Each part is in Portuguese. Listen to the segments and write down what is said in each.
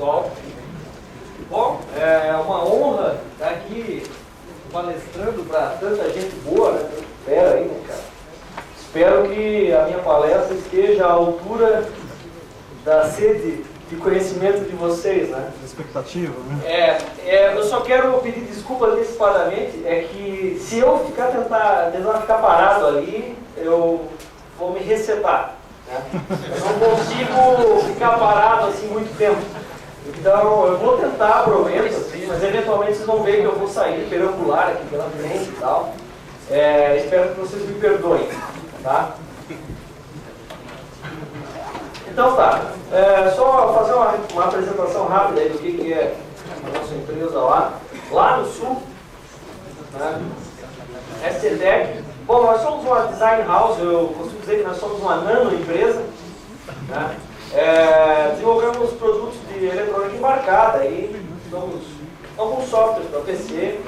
pessoal. Bom, é uma honra estar aqui palestrando para tanta gente boa, né? Espera aí, né, cara? Espero que a minha palestra esteja à altura da sede de conhecimento de vocês, né? Expectativa, né? Eu só quero pedir desculpa antecipadamente, é que se eu tentar ficar parado ali, eu vou me resetar, né? Eu não consigo ficar parado assim muito tempo. Então eu vou tentar, prometo, assim, mas eventualmente vocês vão ver que eu vou sair perambular aqui pela frente e tal. Espero que vocês me perdoem, tá? Então tá, só fazer uma apresentação rápida aí do que é a nossa empresa lá no sul, né? STTech. Bom, nós somos uma design house, eu costumo dizer que nós somos uma nano empresa, né? Desenvolvemos produtos de eletrônica embarcada e damos alguns softwares para PC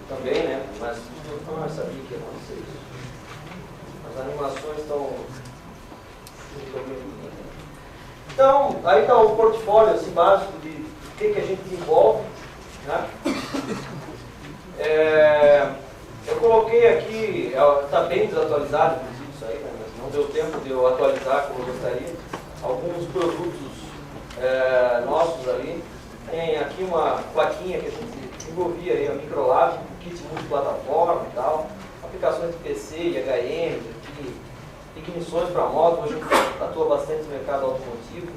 também, né? Mas eu não sabia que ia acontecer isso. As animações estão... Então, aí está o portfólio assim, básico de o que a gente desenvolve, né? Eu coloquei aqui, está bem desatualizado, inclusive isso aí, né? Mas não deu tempo de eu atualizar como eu gostaria. Alguns produtos nossos ali. Tem aqui uma plaquinha que a gente desenvolvia aí, a Microlab, kit multiplataforma e tal, aplicações de PC, IHM, ignições para moto, hoje a gente atua bastante no mercado automotivo.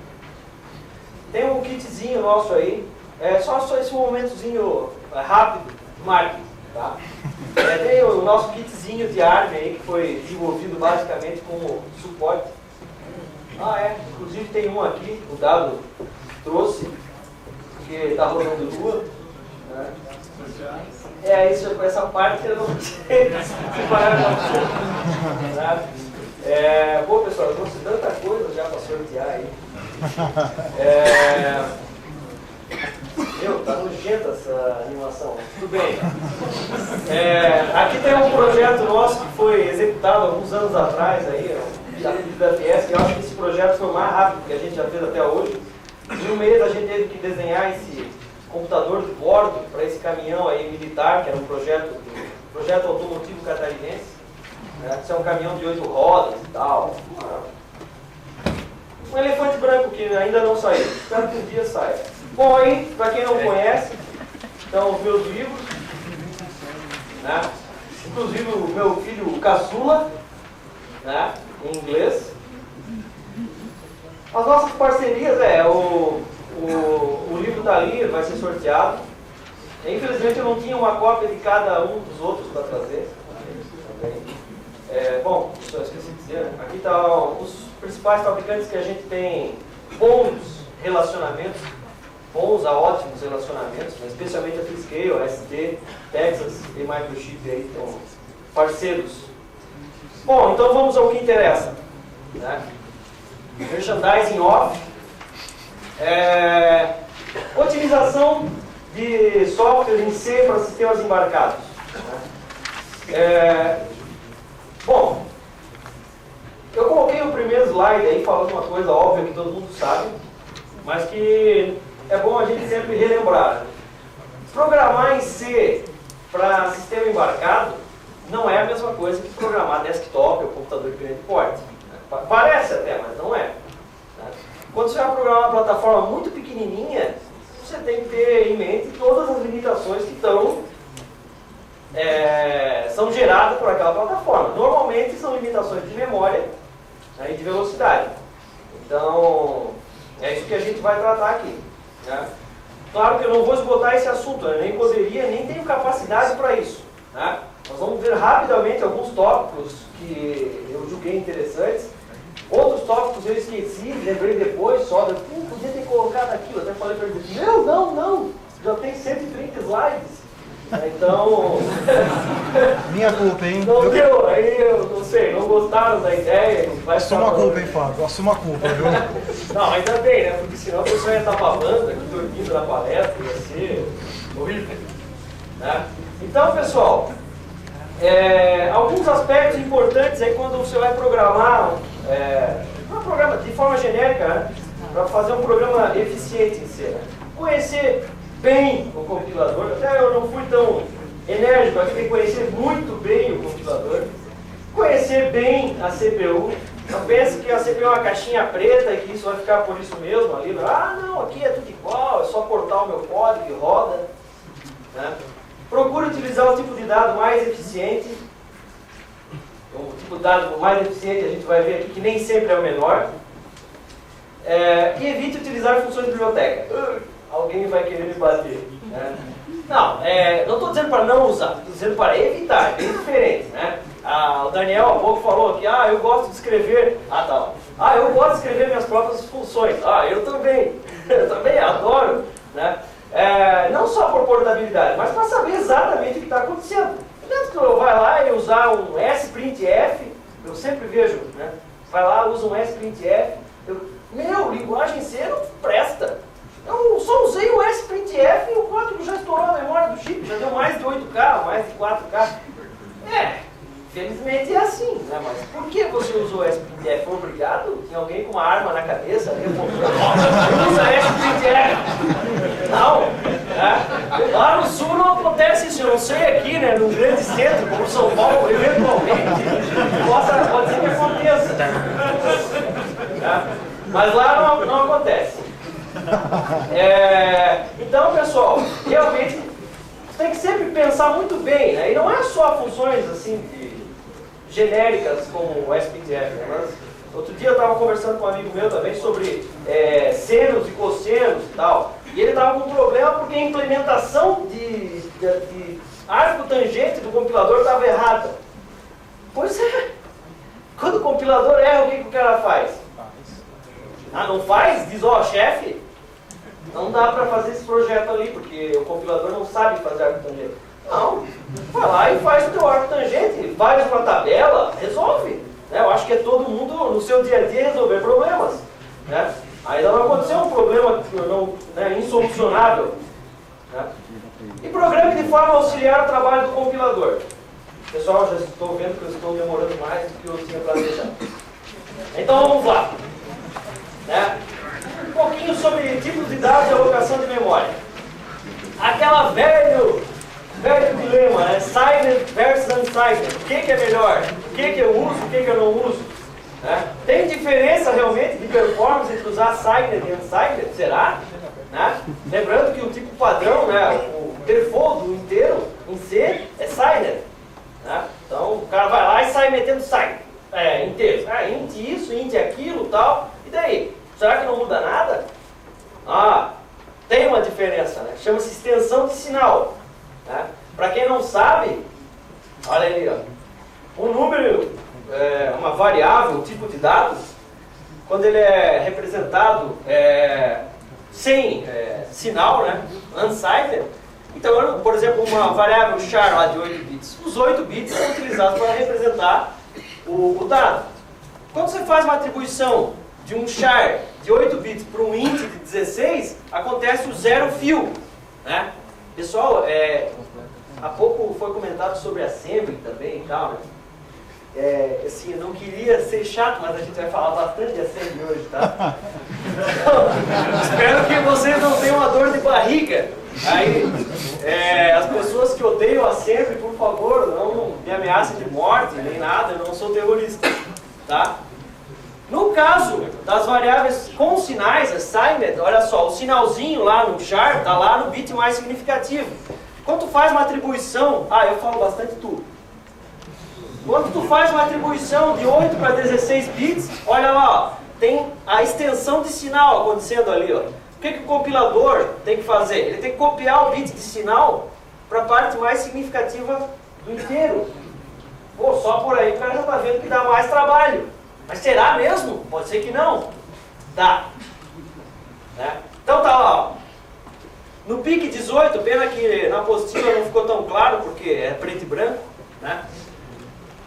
Tem um kitzinho nosso aí, só esse momentozinho rápido de marketing, tá? Tem o nosso kitzinho de ARM aí, que foi desenvolvido basicamente como suporte. Inclusive tem um aqui, o Dado trouxe, que está rodando lua. Né? Essa parte eu não sei separar com você. Bom, pessoal, eu trouxe tanta coisa já para sortear aí. Tá nojenta essa animação, tudo bem. Aqui tem um projeto nosso que foi executado alguns anos atrás aí, da Fiesc. Eu acho que esse projeto foi o mais rápido que a gente já fez até hoje. Em um mês a gente teve que desenhar esse computador de bordo para esse caminhão aí militar, que era um projeto automotivo catarinense. Esse é um caminhão de 8 rodas e tal. Um elefante branco que ainda não saiu. Espero que um dia saia. Bom, aí, para quem não conhece, estão os meus livros, né? Inclusive o meu filho caçula, né? Em inglês. As nossas parcerias, o livro está ali, vai ser sorteado. Infelizmente eu não tinha uma cópia de cada um dos outros para trazer. Bom, só esqueci de dizer, né? Aqui estão os principais fabricantes que a gente tem bons relacionamentos, bons a ótimos relacionamentos, né? Especialmente a Freescale, a ST, Texas e Microchip aí estão parceiros. Bom, então vamos ao que interessa, né? Merchandising off, otimização de software em C para sistemas embarcados, né? Bom, eu coloquei o primeiro slide aí falando uma coisa óbvia que todo mundo sabe, mas que é bom a gente sempre relembrar. Programar em C para sistema embarcado não é a mesma coisa que programar desktop ou computador de grande porte. Parece até, mas não é. Quando você vai programar uma plataforma muito pequenininha, você tem que ter em mente todas as limitações que são geradas por aquela plataforma. Normalmente são limitações de memória, né, e de velocidade. Então, é isso que a gente vai tratar aqui, né? Claro que eu não vou esgotar esse assunto, eu nem poderia, nem tenho capacidade para isso, né? Nós vamos ver rapidamente alguns tópicos que eu julguei interessantes. Outros tópicos eu esqueci, lembrei depois só, podia ter colocado aquilo, até falei para ele, não, já tem 130 slides. Então... Minha culpa, hein? Não deu, aí eu não sei, não gostaram da ideia. Assuma a culpa, hein, Fábio? Assuma a culpa, viu? Não, ainda bem, né? Porque senão a pessoa ia estar babando aqui, dormindo na palestra, ia ser horrível, né? Então, pessoal, alguns aspectos importantes aí quando você vai programar, de forma genérica, né? para fazer um programa eficiente em C. Né? Conhecer bem o compilador, até eu não fui tão enérgico aqui, tem que conhecer muito bem o compilador, conhecer bem a CPU. Não pense que a CPU é uma caixinha preta e que isso vai ficar por isso mesmo ali. Ah, não, aqui é tudo igual, é só cortar o meu código e roda. Né? Procure utilizar o tipo de dado mais eficiente. O tipo de dado mais eficiente a gente vai ver aqui que nem sempre é o menor. E evite utilizar funções de biblioteca. Alguém vai querer me bater. Né? Não estou dizendo para não usar, estou dizendo para evitar, é bem diferente. Né? O Daniel há pouco falou que eu gosto de escrever. Eu gosto de escrever minhas próprias funções. Eu também adoro. Né? Não só por portabilidade, mas para saber exatamente o que está acontecendo. Dentro que eu vai lá e usar um sprintf, eu sempre vejo, né? Vai lá, usa um sprintf, linguagem C não presta. Eu só usei o sprintf e o código já estourou a memória do chip, já deu mais de 8K, mais de 4K. Felizmente é assim, né? Mas por que você usou o sprintf? Foi obrigado? Tinha alguém com uma arma na cabeça? Usa sprintf! Não! Né? Lá no sul não acontece isso, eu não sei aqui, né? Num grande centro como São Paulo, eventualmente, pode ser que aconteça. Né? Mas lá não acontece. Então, pessoal, realmente tem que sempre pensar muito bem, né? E não é só funções assim genéricas como o SPTF, né? Mas outro dia eu estava conversando com um amigo meu também sobre senos e cossenos e tal, e ele estava com um problema porque a implementação de arco tangente do compilador estava errada. Pois é, quando o compilador erra, o que o cara faz? Não faz? Diz, chefe, não dá para fazer esse projeto ali, porque o compilador não sabe fazer arco tangente. Não, vai lá e faz o teu arco tangente, faz uma tabela, resolve. Né? Eu acho que é todo mundo no seu dia a dia resolver problemas. Né? Ainda não aconteceu um problema insolucionável. Né? E programe de forma a auxiliar o trabalho do compilador. Pessoal, já estou vendo que eu estou demorando mais do que eu tinha planejado. Então vamos lá. Né? Um pouquinho sobre tipos de dados e alocação de memória. Aquela velho dilema, né? Signed versus unsigned. O que é melhor? O que eu uso, o que eu não uso? Né? Tem diferença realmente de performance entre usar signed e unsigned? Será? Né? Lembrando que o tipo padrão, né? O default do inteiro em C é signed. Né? Então o cara vai lá e sai metendo signed inteiros. Int isso, int aquilo, tal. E daí? Será que não muda nada? Tem uma diferença, né? Chama-se extensão de sinal. Né? Para quem não sabe, olha ali, ó. Um número, uma variável, um tipo de dados, quando ele é representado sem sinal, né? Unsigned, então, por exemplo, uma variável char lá de 8 bits, os 8 bits são utilizados para representar o dado. Quando você faz uma atribuição de um char de 8 bits para um int de 16, acontece o zero fio. Né? Pessoal, há pouco foi comentado sobre assembly também e tal, né? Assim, eu não queria ser chato, mas a gente vai falar bastante de assembly hoje, tá? Então, espero que vocês não tenham uma dor de barriga. Aí, as pessoas que odeiam assembly, por favor, não me ameacem de morte, nem nada, eu não sou terrorista, tá? No caso das variáveis com sinais, assigned, olha só, o sinalzinho lá no char está lá no bit mais significativo. Quando tu faz uma atribuição, eu falo bastante tudo. Quando tu faz uma atribuição de 8 para 16 bits, olha lá, ó, tem a extensão de sinal acontecendo ali. Ó. O que o compilador tem que fazer? Ele tem que copiar o bit de sinal para a parte mais significativa do inteiro. Pô, só por aí o cara já está vendo que dá mais trabalho. Mas será mesmo? Pode ser que não. Dá. Né? Então tá lá, ó. No PIC 18, pena que na apostila não ficou tão claro, porque é preto e branco, né?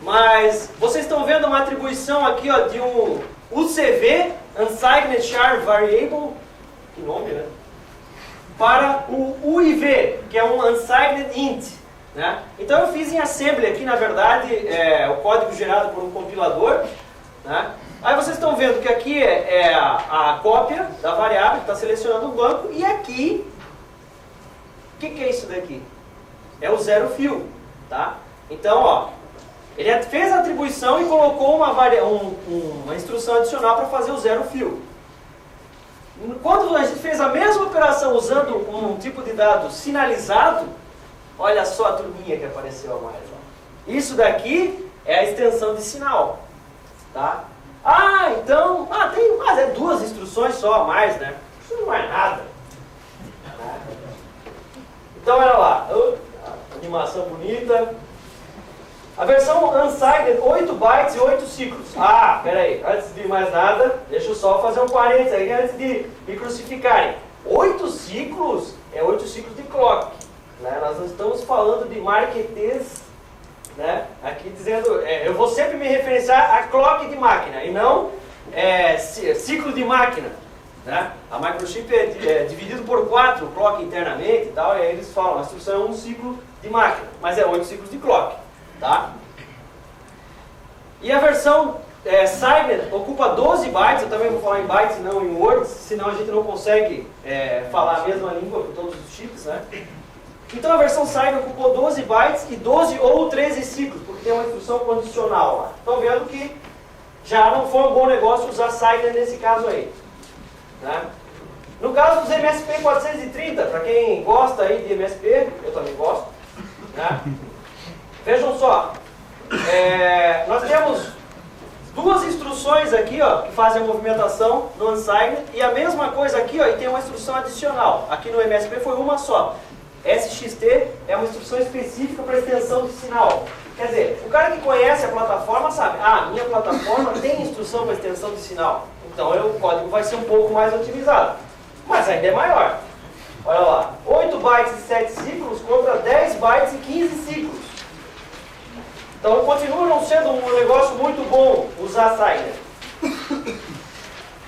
Mas vocês estão vendo uma atribuição aqui, ó, de um UCV, Unsigned Char Variable, que nome, né? Para o UIV, que é um Unsigned Int. Né? Então eu fiz em assembly aqui, na verdade, o código gerado por um compilador. Né? Aí vocês estão vendo que aqui é a cópia da variável que está selecionando o banco, e aqui, o que é isso daqui? É o zero fio, tá? Então, ó, ele fez a atribuição e colocou uma instrução adicional para fazer o zero fio. Quando a gente fez a mesma operação usando um tipo de dado sinalizado, olha só a turminha que apareceu a mais. Ó. Isso daqui é a extensão de sinal. Tá? Então, mas é 2 instruções só a mais, né? Isso não é nada. Então, olha lá, animação bonita. A versão unsigned, 8 bytes e 8 ciclos. Peraí, antes de mais nada, deixa eu só fazer um parênteses aí antes de me crucificarem. 8 ciclos é 8 ciclos de clock. Né? Nós não estamos falando de marketês, né? Aqui dizendo, eu vou sempre me referenciar a clock de máquina e não ciclo de máquina. Né? A microchip é dividido por 4 clock internamente e tal, e aí eles falam, a instrução é um ciclo de máquina, mas é 8 ciclos de clock. Tá? E a versão Cyber ocupa 12 bytes, eu também vou falar em bytes e não em words, senão a gente não consegue falar a mesma língua com todos os chips, né? Então a versão Cyber ocupou 12 bytes e 12 ou 13 ciclos, porque tem uma instrução condicional lá. Estão vendo que já não foi um bom negócio usar Cyber nesse caso aí. Né? No caso dos MSP 430, para quem gosta aí de MSP, eu também gosto, né? Vejam só, nós temos 2 instruções aqui, ó, que fazem a movimentação no unsigned, e a mesma coisa aqui, ó, e tem uma instrução adicional. Aqui no MSP foi uma só. SXT é uma instrução específica para extensão de sinal. Quer dizer, o cara que conhece a plataforma sabe, minha plataforma tem instrução para extensão de sinal. Então o código vai ser um pouco mais otimizado. Mas ainda é maior. Olha lá, 8 bytes e 7 ciclos contra 10 bytes e 15 ciclos. Então continua não sendo um negócio muito bom usar Cyber.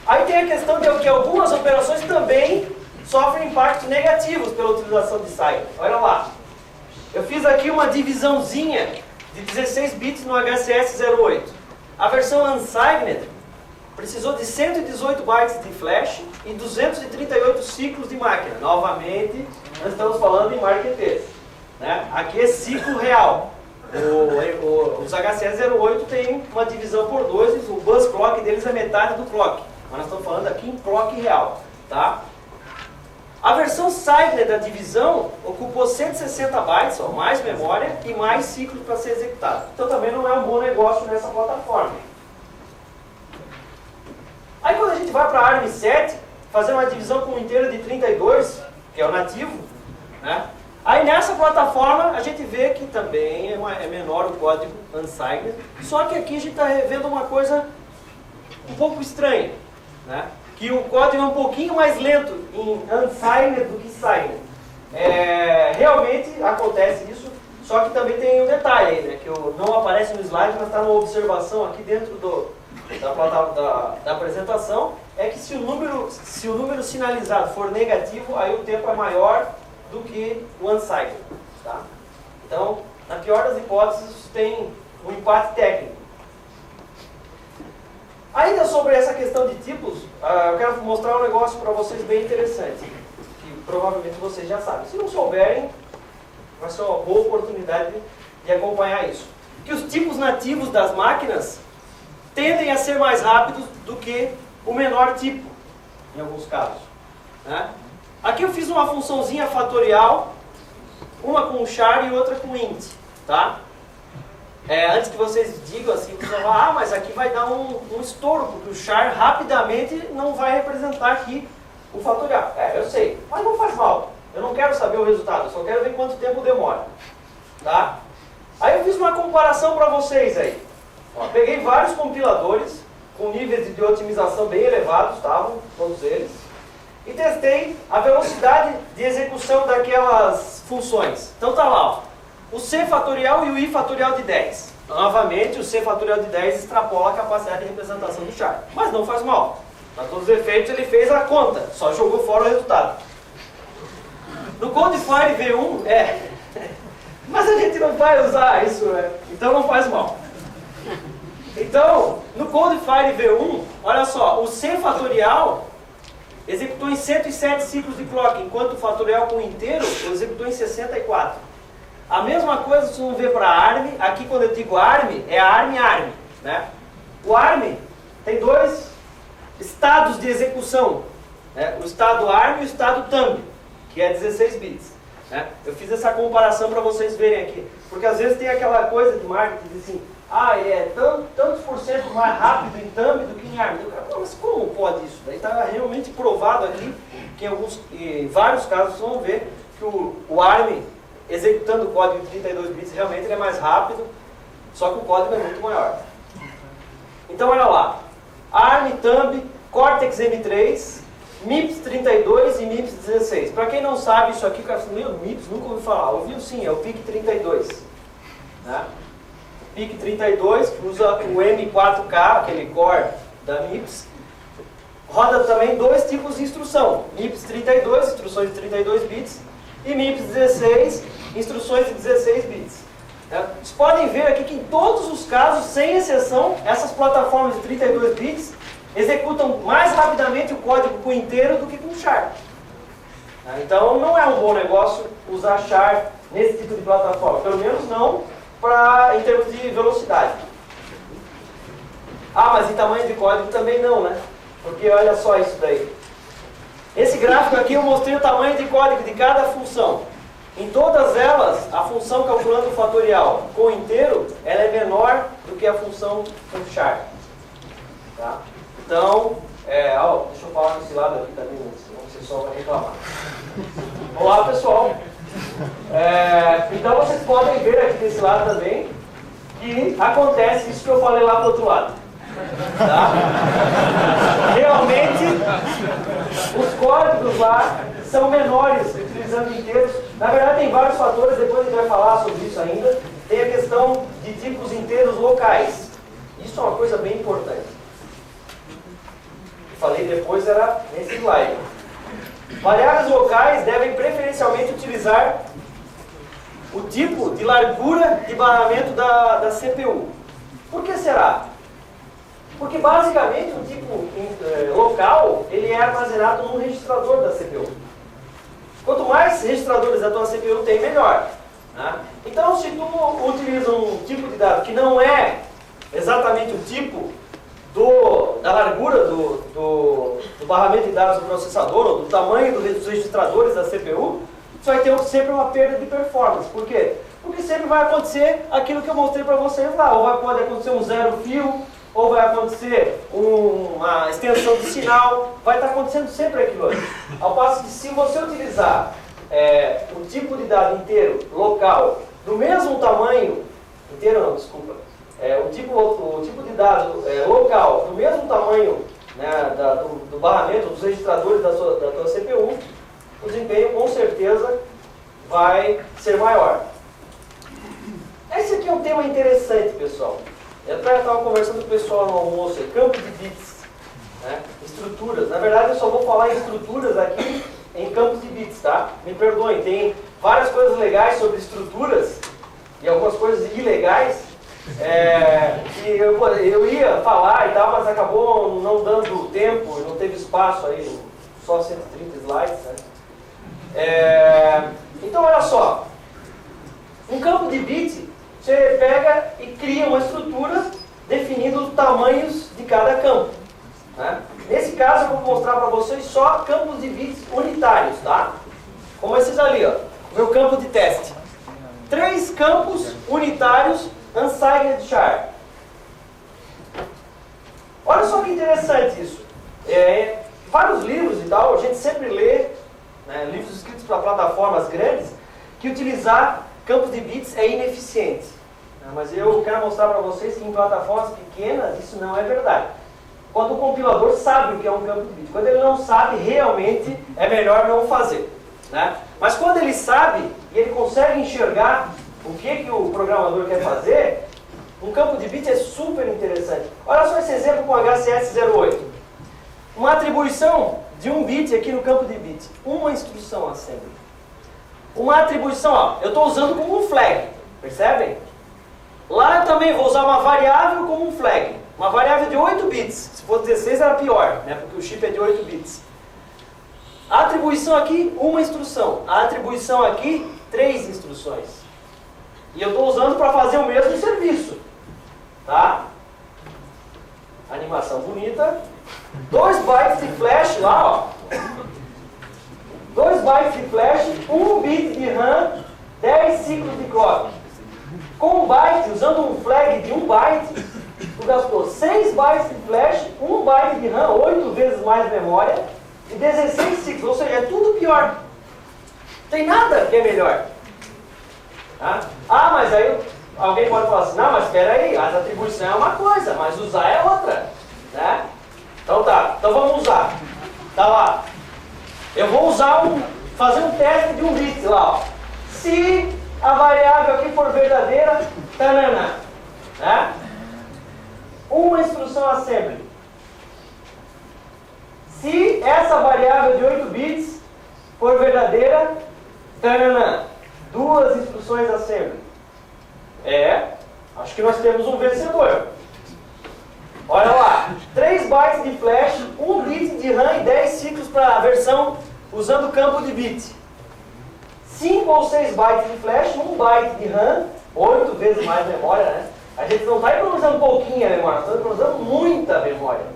Aí tem a questão de que algumas operações também sofrem impactos negativos pela utilização de Cyber. Olha lá. Eu fiz aqui uma divisãozinha de 16 bits no HCS 08. A versão unsigned precisou de 118 bytes de flash e 238 ciclos de máquina. Novamente, nós estamos falando em marketês. Né? Aqui é ciclo real. Os HCS 08 tem uma divisão por 2, o bus clock deles é metade do clock. Mas nós estamos falando aqui em clock real. Tá? A versão Cyber da divisão ocupou 160 bytes, mais memória e mais ciclos para ser executado. Então também não é um bom negócio nessa plataforma. Aí quando a gente vai para a ARM7, fazer uma divisão com um inteiro de 32, que é o nativo, né? Aí nessa plataforma a gente vê que também é menor o código unsigned, só que aqui a gente está vendo uma coisa um pouco estranha, né? Que o código é um pouquinho mais lento em unsigned do que signed. Realmente acontece isso, só que também tem um detalhe aí, né? Que não aparece no slide, mas está numa observação aqui dentro da apresentação, é que se o número sinalizado for negativo, aí o tempo é maior do que o unsigned. Tá? Então, na pior das hipóteses, isso tem um empate técnico. Ainda sobre essa questão de tipos, eu quero mostrar um negócio para vocês bem interessante, que provavelmente vocês já sabem. Se não souberem, vai ser uma boa oportunidade de acompanhar isso. Que os tipos nativos das máquinas tendem a ser mais rápidos do que o menor tipo, em alguns casos. Né? Aqui eu fiz uma funçãozinha fatorial, uma com char e outra com int. Tá? Antes que vocês digam assim, vocês vão falar, mas aqui vai dar um estouro, porque o char rapidamente não vai representar aqui o fatorial. Eu sei, mas não faz mal. Eu não quero saber o resultado, eu só quero ver quanto tempo demora. Tá? Aí eu fiz uma comparação para vocês aí. Peguei vários compiladores com níveis de otimização bem elevados, estavam todos eles, e testei a velocidade de execução daquelas funções. Então tá lá, ó, o C fatorial e o I fatorial de 10. Novamente, o C fatorial de 10 extrapola a capacidade de representação do char, mas não faz mal. Para todos os efeitos ele fez a conta, só jogou fora o resultado. No Codefire V1, mas a gente não vai usar isso, né? Então não faz mal. Então, No Codefire V1, olha só, o C fatorial executou em 107 ciclos de clock, enquanto o fatorial com inteiro executou em 64. A mesma coisa vocês vão ver para ARM. Aqui quando eu digo ARM, é ARM, né? O ARM tem dois estados de execução, né? O estado ARM e o estado Thumb, que é 16 bits. Né? Eu fiz essa comparação para vocês verem aqui, porque às vezes tem aquela coisa de marketing que diz assim, ele é tantos por cento mais rápido em Thumb do que em ARM. Eu falo, mas como pode isso? Daí está realmente provado aqui que em vários casos vocês vão ver que o ARM, executando o código de 32 bits, realmente ele é mais rápido, só que o código é muito maior. Então olha lá, ARM, Thumb, Cortex M3, MIPS 32 e MIPS 16. Para quem não sabe isso aqui, o cara fala, MIPS, nunca ouvi falar. Ouviu sim, é o PIC 32. Né? PIC 32, que usa o M4K, aquele core da MIPS. Roda também dois tipos de instrução. MIPS 32, instruções de 32 bits, e MIPS 16, instruções de 16 bits. Vocês podem ver aqui que em todos os casos, sem exceção, essas plataformas de 32 bits executam mais rapidamente o código com inteiro do que com char. Então não é um bom negócio usar char nesse tipo de plataforma, pelo menos não em termos de velocidade. Mas em tamanho de código também não, né? Porque olha só isso daí. Esse gráfico aqui eu mostrei o tamanho de código de cada função. Em todas elas, a função calculando o fatorial com inteiro, ela é menor do que a função com char. Tá? Então, deixa eu falar desse lado aqui também, senão você só vai reclamar. Olá pessoal. Então vocês podem ver aqui desse lado também que acontece isso que eu falei lá do outro lado. Tá? Realmente, os códigos lá são menores utilizando inteiros. Na verdade tem vários fatores, depois a gente vai falar sobre isso ainda. Tem a questão de tipos inteiros locais. Isso é uma coisa bem importante. Falei depois, era nesse slide. Variáveis locais devem preferencialmente utilizar o tipo de largura de barramento da CPU. Por que será? Porque basicamente o tipo local ele é armazenado num registrador da CPU. Quanto mais registradores a tua CPU tem, melhor. Né? Então se tu utiliza um tipo de dado que não é exatamente o tipo da largura do barramento de dados do processador, ou do tamanho dos registradores da CPU, você vai ter sempre uma perda de performance. Por quê? Porque sempre vai acontecer aquilo que eu mostrei para vocês lá. Ou pode acontecer um zero fio, ou vai acontecer uma extensão de sinal. Vai estar acontecendo sempre aquilo ali. Ao passo que se você utilizar o tipo de dado inteiro, local, do mesmo tamanho, inteiro não, desculpa, o tipo de dado local, do mesmo tamanho, né, do barramento, dos registradores da tua CPU, o desempenho com certeza vai ser maior. Esse aqui é um tema interessante, pessoal. Eu estava conversando com o pessoal no almoço, campo de bits, né, estruturas. Na verdade, eu só vou falar em estruturas aqui em campos de bits, tá? Me perdoem, tem várias coisas legais sobre estruturas e algumas coisas ilegais. Que eu ia falar e tal, mas acabou não dando tempo, não teve espaço aí, só 130 slides, né? Então olha só, um campo de bit, você pega e cria uma estrutura definindo os tamanhos de cada campo, né? Nesse caso eu vou mostrar para vocês só campos de bits unitários, tá? Como esses ali, ó, meu campo de teste. 3 campos unitários unsigned char. Olha só que interessante isso. Vários livros e tal, a gente sempre lê, né, livros escritos para plataformas grandes, que utilizar campos de bits é ineficiente. Mas eu quero mostrar para vocês que em plataformas pequenas isso não é verdade. Quando o compilador sabe o que é um campo de bits, quando ele não sabe, realmente é melhor não fazer, né? Mas quando ele sabe e ele consegue enxergar o que o programador quer fazer, um campo de bits é super interessante. Olha só esse exemplo com HCS08. Uma atribuição de 1 bit aqui no campo de bits. Uma instrução assembly. Uma atribuição, ó, eu estou usando como um flag. Percebem? Lá eu também vou usar uma variável como um flag. Uma variável de 8 bits. Se fosse 16 era pior, né? Porque o chip é de 8 bits. A atribuição aqui, uma instrução. A atribuição aqui, 3 instruções. E eu estou usando para fazer o mesmo serviço. Tá? Animação bonita. 2 bytes de flash lá, ó. 2 bytes de flash, 1 bit de RAM, 10 ciclos de clock. Com 1 byte, usando um flag de 1 byte, tu gastou 6 bytes de flash, 1 byte de RAM, 8 vezes mais memória, e 16 ciclos, ou seja, é tudo pior. Não tem nada que é melhor. Tá? Ah, mas aí alguém pode falar assim, não, mas espera aí, as atribuições é uma coisa, mas usar é outra. Né? Então tá, então vamos usar. Tá lá. Eu vou fazer um teste de um bit lá, ó. Se a variável aqui for verdadeira, tanana, né? Uma instrução assembly. Se essa variável de 8 bits for verdadeira, tanana, 2 instruções assembly. Acho que nós temos um vencedor. Olha lá, 3 bytes de flash, 1 bit de RAM e 10 ciclos para a versão usando o campo de bit. 5 ou 6 bytes de flash, 1 byte de RAM, 8 vezes mais memória, né? A gente não está economizando pouquinha memória, estamos economizando muita memória.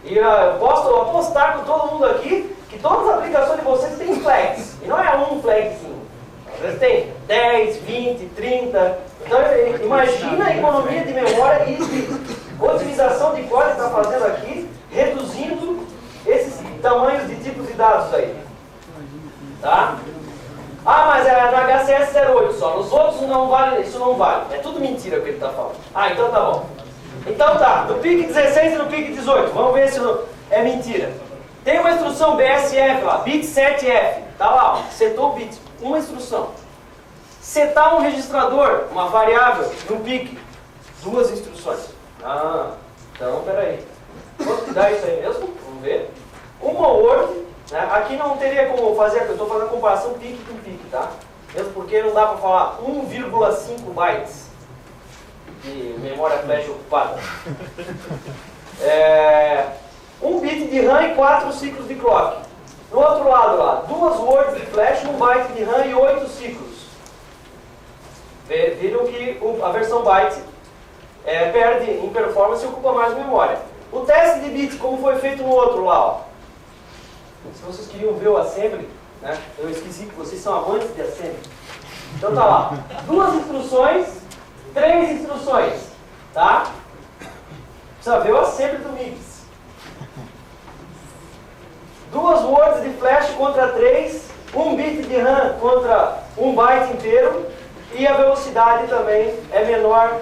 E eu posso apostar com todo mundo aqui que todas as aplicações de vocês têm flags. E não é um flagzinho. Às vezes tem 10, 20, 30. Então imagina a economia de memória e de otimização de código que está fazendo aqui, reduzindo esses tamanhos de tipos de dados aí. Tá? Ah, mas é no HCS08 só, nos outros não vale, isso não vale. É tudo mentira o que ele está falando. Ah, então tá bom. Então tá, no PIC 16 e no PIC 18, vamos ver se é mentira. Tem uma instrução BSF lá, bit 7F, tá lá, ó, setou o bit, uma instrução. Setar um registrador, uma variável, no PIC, 2 instruções. Ah, então peraí. Quanto dá isso aí mesmo? Vamos ver. Uma word, né? Aqui não teria como fazer, eu estou fazendo a comparação PIC com PIC, tá? Mesmo porque não dá para falar 1,5 bytes de memória flash ocupada. 1 bit de RAM e 4 ciclos de clock. No outro lado lá, 2 words de flash, 1 byte de RAM e 8 ciclos. Viram que a versão byte perde em performance e ocupa mais memória. O teste de bit, como foi feito no outro lá, ó. Se vocês queriam ver o assembly, né? Eu esqueci que vocês são amantes de assembly. Então tá lá, 2 instruções, 3 instruções, tá? Precisa ver o assembly do mix. 2 words de flash contra 3, 1 bit de RAM contra 1 byte inteiro, e a velocidade também é menor,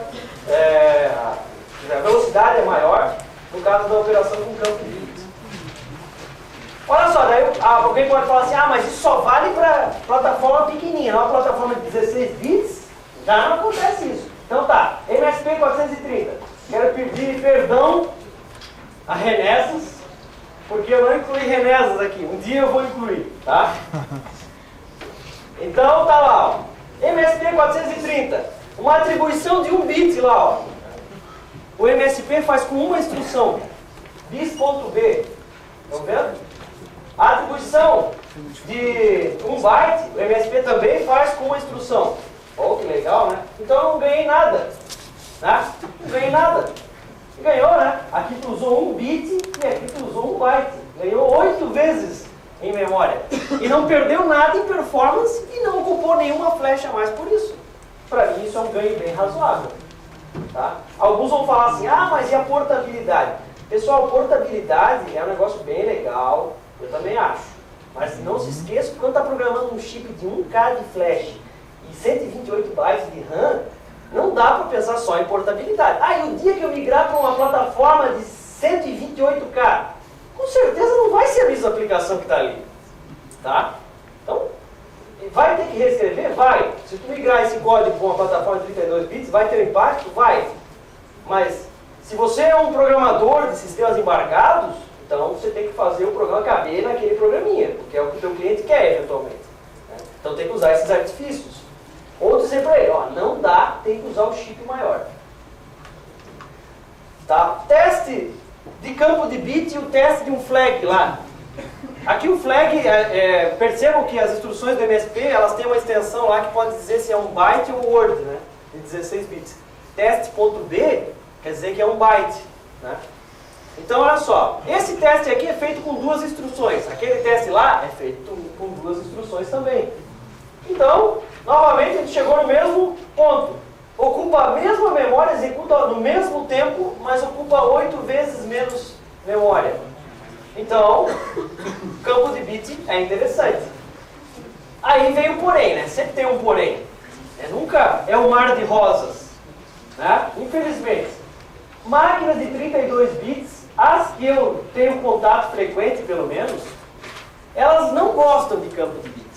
a velocidade é maior no caso da operação com campo de bits. Olha só, daí alguém pode falar assim, ah, mas isso só vale para plataforma pequenininha, não é uma plataforma de 16 bits, já não acontece isso. Então tá, MSP 430, quero pedir perdão a Renesas, porque eu não incluí Renesas aqui, um dia eu vou incluir, tá? Então tá lá, ó, MSP 430, uma atribuição de 1 bit lá, ó. O MSP faz com uma instrução, bis.b, estão vendo? A atribuição de 1 byte, o MSP também faz com uma instrução. Oh, que legal, né? Então eu não ganhei nada, né? Não ganhei nada. Ganhou, né? Aqui tu usou 1 bit e aqui tu usou 1 byte. Ganhou 8 vezes em memória. E não perdeu nada em performance e não ocupou nenhuma flash a mais por isso. Para mim isso é um ganho bem razoável. Tá? Alguns vão falar assim, ah, mas e a portabilidade? Pessoal, portabilidade é um negócio bem legal, eu também acho. Mas não se esqueça que quando está programando um chip de 1K de flash e 128 bytes de RAM, não dá para pensar só em portabilidade. Ah, e o dia que eu migrar para uma plataforma de 128K, com certeza não vai ser a mesma aplicação que está ali. Tá? Então, vai ter que reescrever? Vai. Se tu migrar esse código para uma plataforma de 32 bits, vai ter impacto? Vai. Mas, se você é um programador de sistemas embarcados, então você tem que fazer o programa caber naquele programinha, porque é o que o teu cliente quer, eventualmente. Né? Então tem que usar esses artifícios. Ou dizer para ele, ó, não dá, tem que usar o chip maior. Tá? Teste de campo de bit e o teste de um flag lá. Aqui o flag, percebam que as instruções do MSP, elas têm uma extensão lá que pode dizer se é um byte ou word, né? De 16 bits. Teste.b quer dizer que é um byte, né? Então, olha só, esse teste aqui é feito com duas instruções. Aquele teste lá é feito com duas instruções também. Então, novamente, a gente chegou no mesmo ponto. Ocupa a mesma memória, executa no mesmo tempo, mas ocupa 8 vezes menos memória. Então, campo de bit é interessante. Aí vem o porém, né? Sempre tem um porém. Nunca é um mar de rosas, né? Infelizmente. Máquinas de 32 bits, as que eu tenho contato frequente, pelo menos, elas não gostam de campo de bits.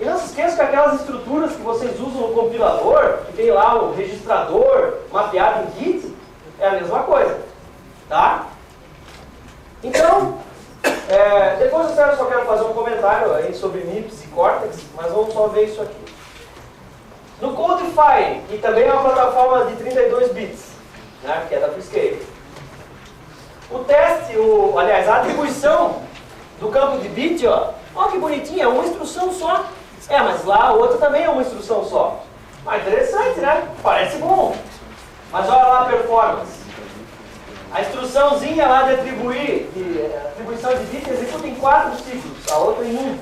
E não se esqueça que aquelas estruturas que vocês usam no compilador, que tem lá o registrador mapeado em Git, é a mesma coisa, tá? Então, depois eu só quero fazer um comentário aí sobre MIPS e Cortex, mas vamos só ver isso aqui. No Codify, que também é uma plataforma de 32 bits, né, que é da Freescale, o teste, aliás, a atribuição do campo de bit, ó que bonitinha, é uma instrução só. Mas lá a outra também é uma instrução só. Interessante, né? Parece bom. Mas olha lá a performance. A instruçãozinha lá de atribuição de bit executa em 4 ciclos, a outra em 1.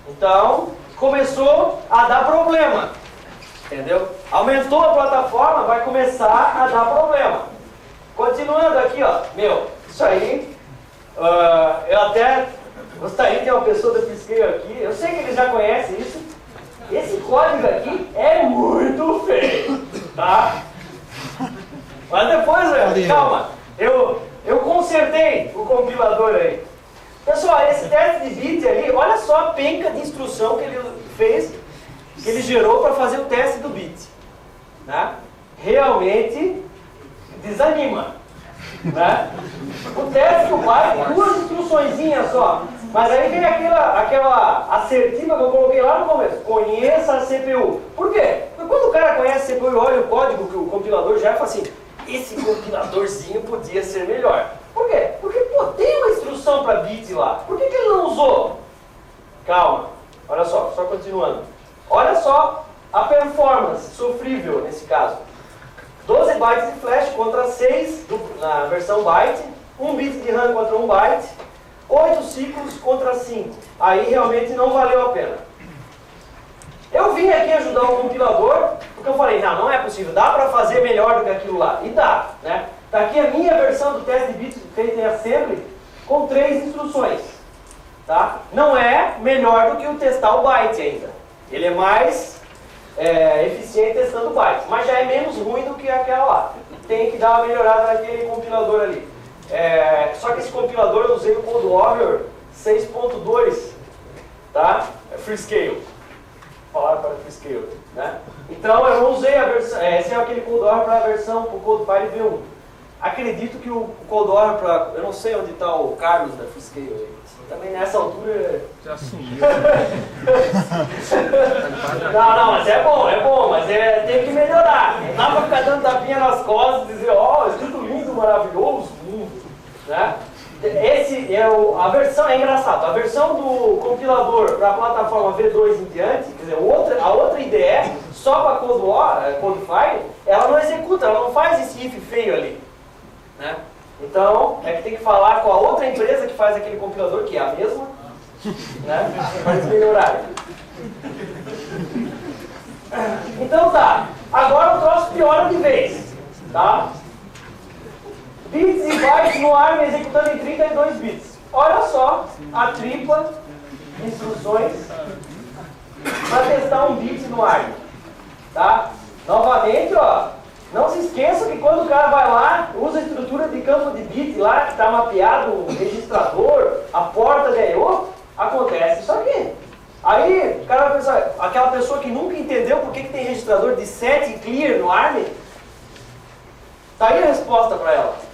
Então, começou a dar problema. Entendeu? Aumentou a plataforma, vai começar a dar problema. Continuando aqui, ó. Isso aí, eu até gostaria de ter uma pessoa da Freescale aqui. Eu sei que eles já conhecem isso. Esse código aqui é muito feio, tá? Mas depois, calma, eu consertei o compilador aí. Pessoal, esse teste de bit ali, olha só a penca de instrução que ele fez, que ele gerou para fazer o teste do bit, né? Realmente desanima, né? O teste do byte, 2 instruçõezinhas só. Mas aí vem aquela assertiva que eu coloquei lá no começo. Conheça a CPU. Por quê? Porque quando o cara conhece a CPU e olha o código que o compilador já fala assim, esse compiladorzinho podia ser melhor. Por quê? Porque, tem uma instrução para bit lá. Por que ele não usou? Calma. Olha só continuando. Olha só a performance sofrível nesse caso. 12 bytes de flash contra 6 na versão byte. 1 bit de RAM contra 1 byte. 8 ciclos contra 5. Aí realmente não valeu a pena. Eu vim aqui ajudar o compilador, porque eu falei, não é possível, dá para fazer melhor do que aquilo lá. E dá, né? Tá aqui a minha versão do teste de bits feita em assembly, com 3 instruções. Tá? Não é melhor do que o testar o byte ainda. Ele é mais eficiente testando o byte, mas já é menos ruim do que aquela lá. Tem que dar uma melhorada naquele compilador ali. Só que esse compilador eu usei o CodeWarrior 6.2, tá? Freescale. Falaram para Freescale, né? Então eu não usei a versão, esse é aquele CodeWarrior para a versão para o Codefile V1. Acredito que o CodeWarrior para, eu não sei onde está o Carlos da Freescale. Também nessa altura... Já sumiu. Não, mas é bom, mas tem que melhorar. Não dá pra ficar dando tapinha nas costas e dizer, escrito lindo, maravilhoso, né? Esse é a versão, é engraçado, a versão do compilador para a plataforma V2 em diante, quer dizer, a outra IDE, só para Codify, ela não executa, ela não faz esse if feio ali, né? Então, é que tem que falar com a outra empresa que faz aquele compilador, que é a mesma, né? Para eles melhorarem. Então tá, agora o troço piora de vez, tá? Bits e bytes no ARM executando em 32 bits. Olha só a tripla de instruções para testar um bit no ARM, tá? Novamente, não se esqueça que quando o cara vai lá, usa a estrutura de campo de bit lá, que está mapeado o registrador, a porta de I/O, acontece isso aqui. Aí, o cara vai pensar, aquela pessoa que nunca entendeu por que tem registrador de 7 clear no ARM, tá aí a resposta para ela.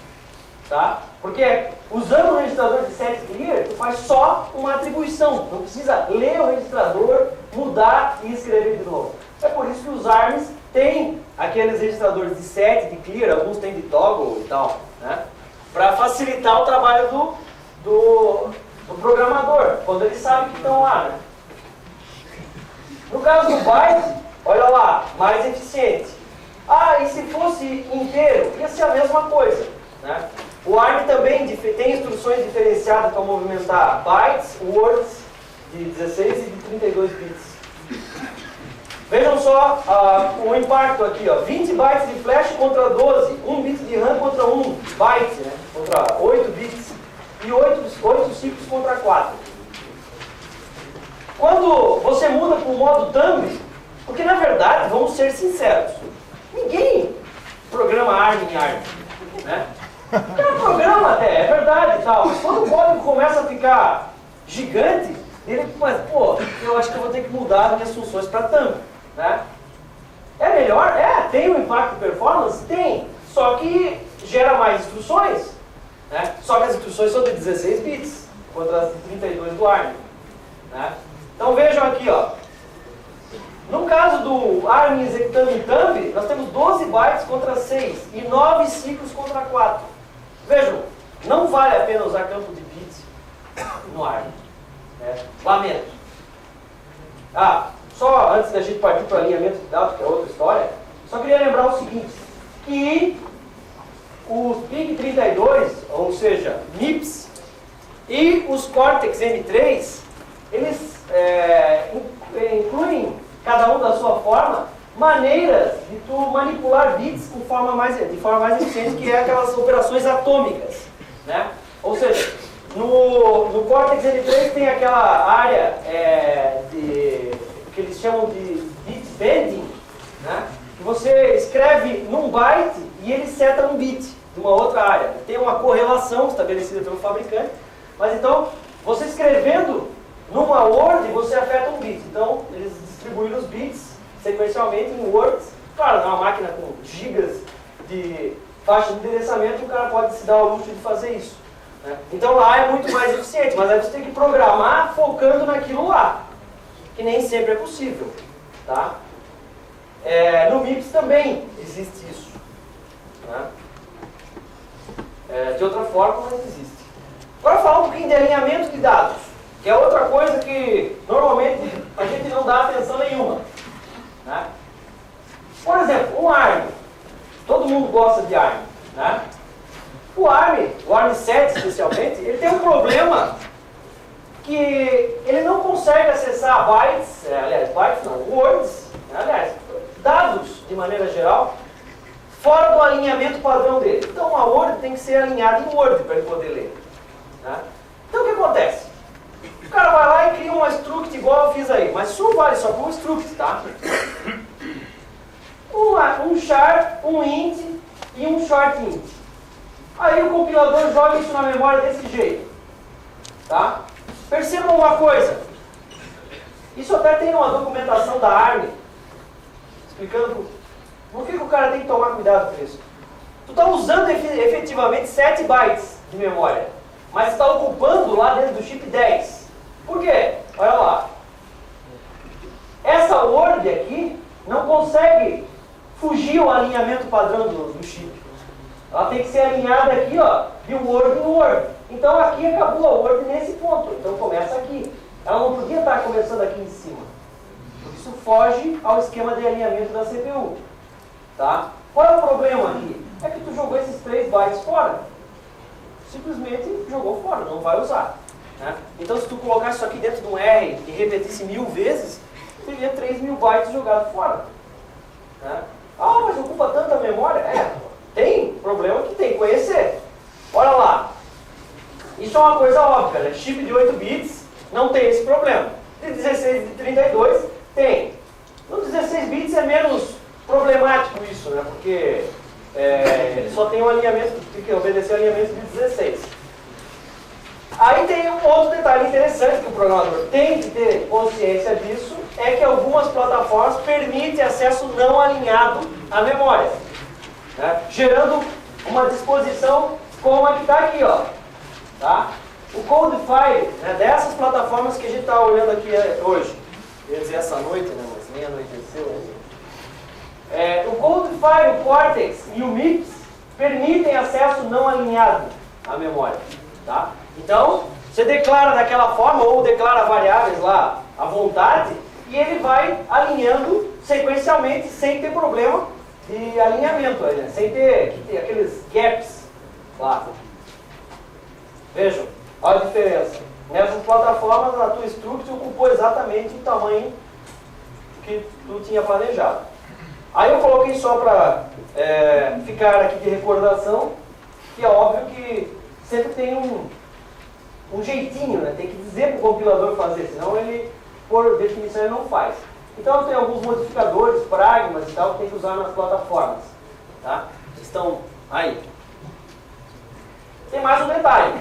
Tá? Porque usando o registrador de 7 clear, tu faz só uma atribuição, não precisa ler o registrador, mudar e escrever de novo. É por isso que os ARMs têm aqueles registradores de set, de clear, alguns têm de toggle e tal, né? Para facilitar o trabalho do programador, quando ele sabe que estão lá, né? No caso do byte, olha lá, mais eficiente. Ah, e se fosse inteiro, ia ser a mesma coisa, né? O ARM também tem instruções diferenciadas para movimentar bytes, words de 16 e de 32 bits. Vejam só o impacto aqui, ó, 20 bytes de flash contra 12, 1 bit de RAM contra 1 byte, né? Contra 8 bits, e 8 ciclos contra 4. Quando você muda para o modo thumb, porque na verdade, vamos ser sinceros, ninguém programa ARM em ARM, né? O cara programa até, é verdade e tal, mas quando o código começa a ficar gigante, ele começa, pô, eu acho que eu vou ter que mudar as minhas funções para thumb, né? É melhor? É, tem um impacto de performance? Tem, só que gera mais instruções, né? Só que as instruções são de 16 bits, contra as de 32 do ARM, né? Então vejam aqui, ó. No caso do ARM executando em thumb, nós temos 12 bytes contra 6 e 9 ciclos contra 4. Vejam, não vale a pena usar campo de bits no ARM, né? Lamento. Só antes da gente partir para o alinhamento de dados, que é outra história, só queria lembrar o seguinte, que os PIC32, ou seja, MIPS, e os Cortex M3, eles incluem, cada um da sua forma, maneiras de tu manipular bits de forma mais eficiente, que é aquelas operações atômicas, né? Ou seja, no Cortex M3 tem aquela área que eles chamam de bit bending, né? Que você escreve num byte e ele seta um bit de uma outra área. Tem uma correlação estabelecida pelo fabricante, mas então, você escrevendo numa Word, você afeta um bit. Então, eles distribuíram os bits sequencialmente em words. Claro, numa máquina com gigas de faixa de endereçamento, o cara pode se dar ao luxo de fazer isso, né? Então lá é muito mais eficiente, mas aí você tem que programar focando naquilo lá, que nem sempre é possível, tá? No MIPS também existe isso, né? De outra forma, mas existe. Agora falar um pouquinho de alinhamento de dados, que é outra coisa que normalmente a gente não dá atenção nenhuma, né? Por exemplo, um ARM. Todo mundo gosta de ARM, né? O ARM 7 especialmente, ele tem um problema que ele não consegue acessar words, dados de maneira geral, fora do alinhamento padrão dele. Então a Word tem que ser alinhada em Word para ele poder ler, né? Então o que acontece? O cara vai lá e cria uma struct igual eu fiz aí, mas isso não vale só para um struct, tá? Um char, um int e um short int. Aí o compilador joga isso na memória desse jeito, tá? Percebam uma coisa, isso até tem uma documentação da ARM explicando por que o cara tem que tomar cuidado com isso. Tu está usando efetivamente 7 bytes de memória, mas está ocupando lá dentro do chip 10. Por quê? Olha lá. Essa Word aqui não consegue fugir o alinhamento padrão do chip. Ela tem que ser alinhada aqui, ó, de Word em Word. Então aqui acabou a Word nesse ponto. Então começa aqui. Ela não podia estar começando aqui em cima. Isso foge ao esquema de alinhamento da CPU. Tá? Qual é o problema aqui? É que tu jogou esses 3 bytes fora. Simplesmente jogou fora, não vai usar, né? Então se tu colocasse isso aqui dentro de um R e repetisse 1000 vezes, teria 3000 bytes jogados fora, né? Mas ocupa tanta memória? Tem problema que tem que conhecer. Olha lá. Isso é uma coisa óbvia, né? Chip de 8 bits não tem esse problema. De 16 e de 32 tem. No 16 bits é menos problemático isso, né? Porque só tem um alinhamento, tem que obedecer o alinhamento de 16. Aí tem um outro detalhe interessante que o programador tem que ter consciência disso, é que algumas plataformas permitem acesso não alinhado à memória, né? Gerando uma disposição como a que está aqui, ó, tá? O Codify, né, dessas plataformas que a gente está olhando aqui hoje, quer dizer essa noite, né, mas nem anoiteceu ainda. O Codify, o Cortex e o MIPS permitem acesso não alinhado à memória. Tá? Então, você declara daquela forma ou declara variáveis lá à vontade e ele vai alinhando sequencialmente sem ter problema de alinhamento, né? Sem ter aqueles gaps lá. Vejam, olha a diferença. Nessas plataformas a tua struct ocupou exatamente o tamanho que tu tinha planejado. Aí eu coloquei só para ficar aqui de recordação, que é óbvio que sempre tem um jeitinho, né? Tem que dizer para o compilador fazer, senão ele, por definição, ele não faz. Então tem alguns modificadores, pragmas e tal, que tem que usar nas plataformas. Tá? Estão aí. Tem mais um detalhe.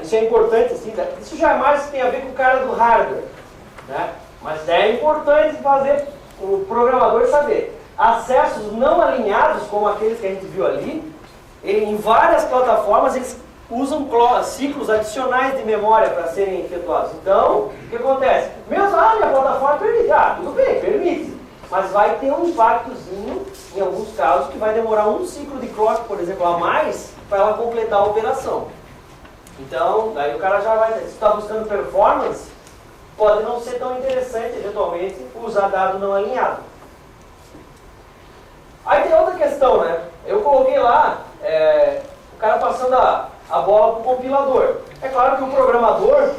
Isso é importante, assim, isso jamais tem a ver com o cara do hardware. Né? Mas é importante fazer o programador saber. Acessos não alinhados, como aqueles que a gente viu ali, em várias plataformas eles usam ciclos adicionais de memória para serem efetuados. Então, o que acontece? Mesmo, minha plataforma permite. Tudo bem, permite. Mas vai ter um impactozinho, em alguns casos, que vai demorar um ciclo de clock, por exemplo, a mais, para ela completar a operação. Então, daí o cara já vai... Se está buscando performance, pode não ser tão interessante, eventualmente, usar dado não alinhado. Aí tem outra questão, né? Eu coloquei lá, o cara passando a bola para o compilador. É claro que o programador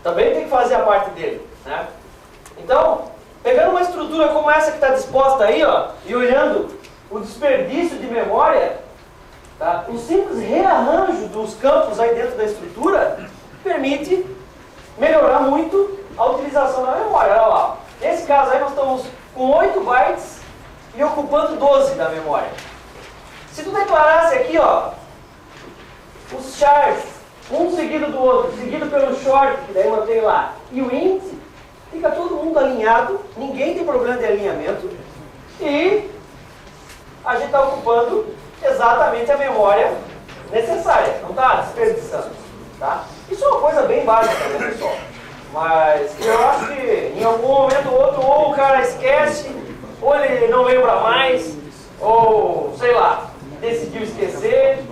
também tem que fazer a parte dele, né? Então, pegando uma estrutura como essa que está disposta aí, ó, e olhando o desperdício de memória, tá? O simples rearranjo dos campos aí dentro da estrutura permite melhorar muito a utilização da memória. Olha lá, nesse caso aí nós estamos com 8 bytes e ocupando 12 da memória. Se tu declarasse aqui, ó, os chars, um seguido do outro, seguido pelo short, que daí mantém lá, e o int, fica todo mundo alinhado, ninguém tem problema de alinhamento, e a gente está ocupando exatamente a memória necessária, não está desperdiçando. Tá? Isso é uma coisa bem básica, né, pessoal? Mas eu acho que em algum momento ou outro, ou o cara esquece, ou ele não lembra mais, ou, sei lá, decidiu esquecer.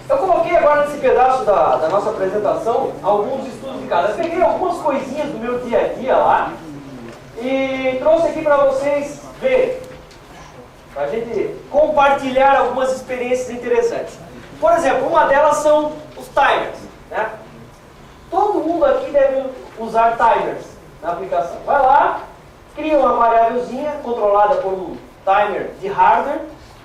Eu coloquei agora nesse pedaço da nossa apresentação alguns estudos de caso. Eu peguei algumas coisinhas do meu dia a dia lá e trouxe aqui para vocês verem, para a gente compartilhar algumas experiências interessantes. Por exemplo, uma delas são os timers. Né? Todo mundo aqui deve usar timers na aplicação. Vai lá, cria uma variávelzinha controlada por um timer de hardware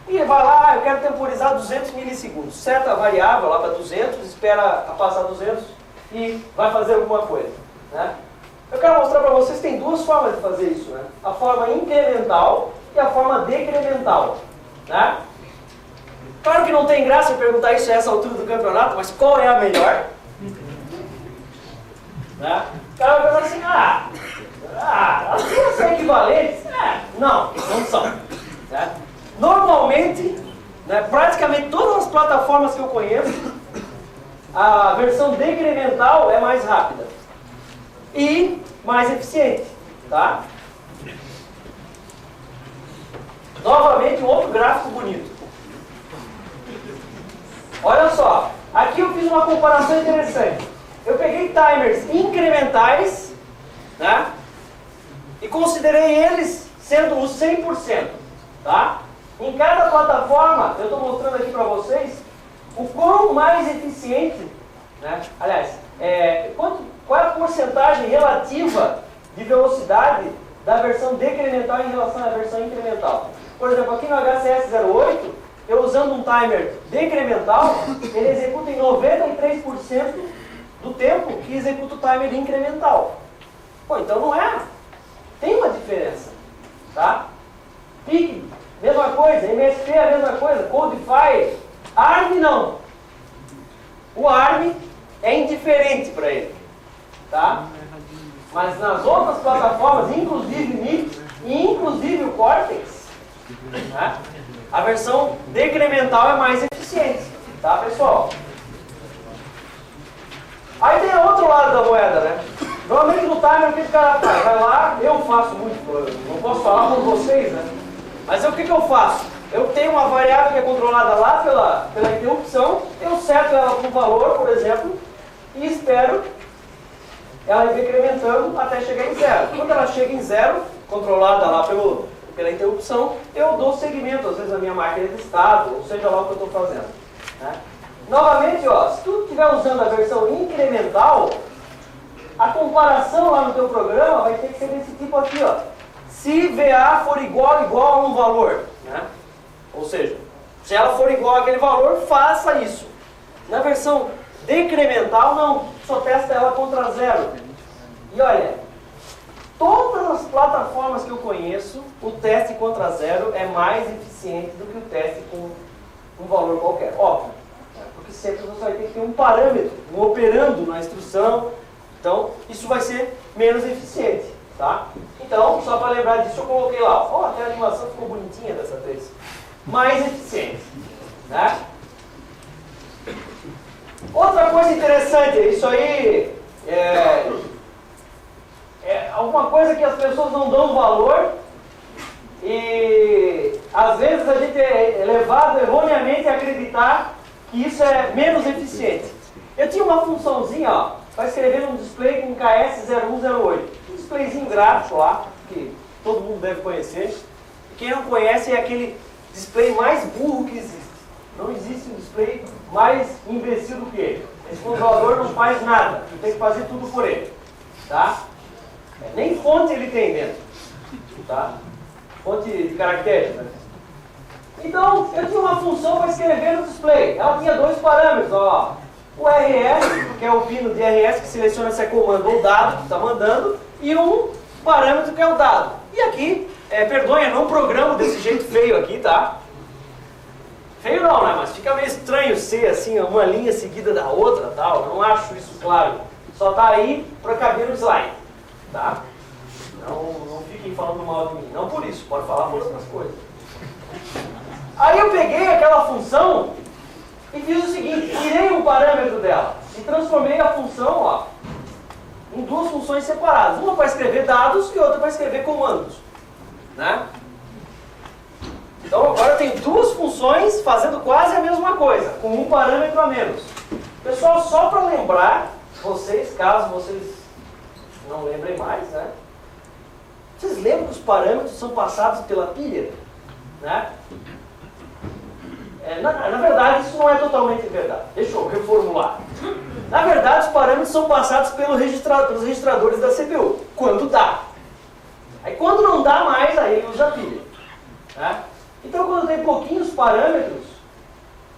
e vai lá, eu quero temporizar 200 milissegundos. Seta a variável lá para 200, espera a passar 200 e vai fazer alguma coisa. Né? Eu quero mostrar para vocês que tem duas formas de fazer isso. Né? A forma incremental e a forma decremental. Né? Claro que não tem graça eu perguntar isso a essa altura do campeonato, mas qual é a melhor? Né? O cara vai pensar assim, as duas são equivalentes? Não são. Né? Normalmente, né, praticamente todas as plataformas que eu conheço, a versão decremental é mais rápida e mais eficiente. Tá? Novamente, um outro gráfico bonito. Olha só, aqui eu fiz uma comparação interessante. Eu peguei timers incrementais, né, e considerei eles sendo os 100%. Tá? Em cada plataforma, eu estou mostrando aqui para vocês o quão mais eficiente, né, aliás, qual é a porcentagem relativa de velocidade da versão decremental em relação à versão incremental. Por exemplo, aqui no HCS08, eu usando um timer decremental, ele executa em 93% do tempo que executa o timer incremental. Pô, então não é. Tem uma diferença. Tá? PIC, mesma coisa. MSP, a mesma coisa. Codify. ARM, não. O ARM é indiferente para ele. Tá? Mas nas outras plataformas, inclusive MIPS e inclusive o Cortex, né, a versão decremental é mais eficiente. Tá, pessoal? Aí tem o outro lado da moeda, né? Normalmente no timer o que o cara faz? Vai lá, eu faço muito, não posso falar por vocês, né? Mas o que eu faço? Eu tenho uma variável que é controlada lá pela interrupção, eu seto ela com um valor, por exemplo, e espero ela ir decrementando até chegar em zero. Quando ela chega em zero, controlada lá pela interrupção, eu dou segmento, às vezes, a minha máquina de estado, ou seja lá o que eu estou fazendo. Né? Novamente, ó, se tu estiver usando a versão incremental, a comparação lá no teu programa vai ter que ser desse tipo aqui, ó. Se VA for igual a um valor, né? Ou seja, se ela for igual àquele valor, faça isso. Na versão decremental, não, só testa ela contra zero. E olha, todas as plataformas que eu conheço, o teste contra zero é mais eficiente do que o teste com um valor qualquer. Óbvio, porque sempre você vai ter que ter um parâmetro, um operando na instrução, então isso vai ser menos eficiente, tá? Então, só para lembrar disso, eu coloquei lá, ó, até a animação ficou bonitinha dessa vez. Mais eficiente, né? Outra coisa interessante, isso aí é alguma coisa que as pessoas não dão valor e às vezes a gente é levado erroneamente a acreditar que isso é menos eficiente. Eu tinha uma funçãozinha, ó, para escrever num display com KS0108, um displayzinho gráfico lá, que todo mundo deve conhecer. E quem não conhece é aquele display mais burro que existe. Não existe um display mais imbecil do que ele. Esse controlador não faz nada, tu tem que fazer tudo por ele, tá? Nem fonte ele tem dentro, tá? Fonte de caracteres, né? Então, eu tinha uma função para escrever no display. Ela tinha dois parâmetros, ó. O RS, que é o pino de RS que seleciona se é comando ou dado que está mandando, e um parâmetro que é o dado. E aqui, perdoem, eu não programo desse jeito feio aqui, tá? Feio não, né? Mas fica meio estranho ser assim, uma linha seguida da outra, tal. Eu não acho isso claro. Só tá aí para caber no slide, tá? Não fiquem falando mal de mim. Não por isso, pode falar por outras coisas. Aí eu peguei aquela função e fiz o seguinte, tirei um parâmetro dela e transformei a função, ó, em duas funções separadas. Uma para escrever dados e outra para escrever comandos, né? Então agora eu tenho duas funções fazendo quase a mesma coisa, com um parâmetro a menos. Pessoal, só para lembrar, vocês, caso vocês não lembrem mais, né? Vocês lembram que os parâmetros são passados pela pilha? Né? Na verdade, isso não é totalmente verdade. Deixa eu reformular. Na verdade, os parâmetros são passados pelos registradores da CPU, quando dá. Aí quando não dá mais, aí ele usa a pilha. Né? Então, quando tem pouquinhos parâmetros,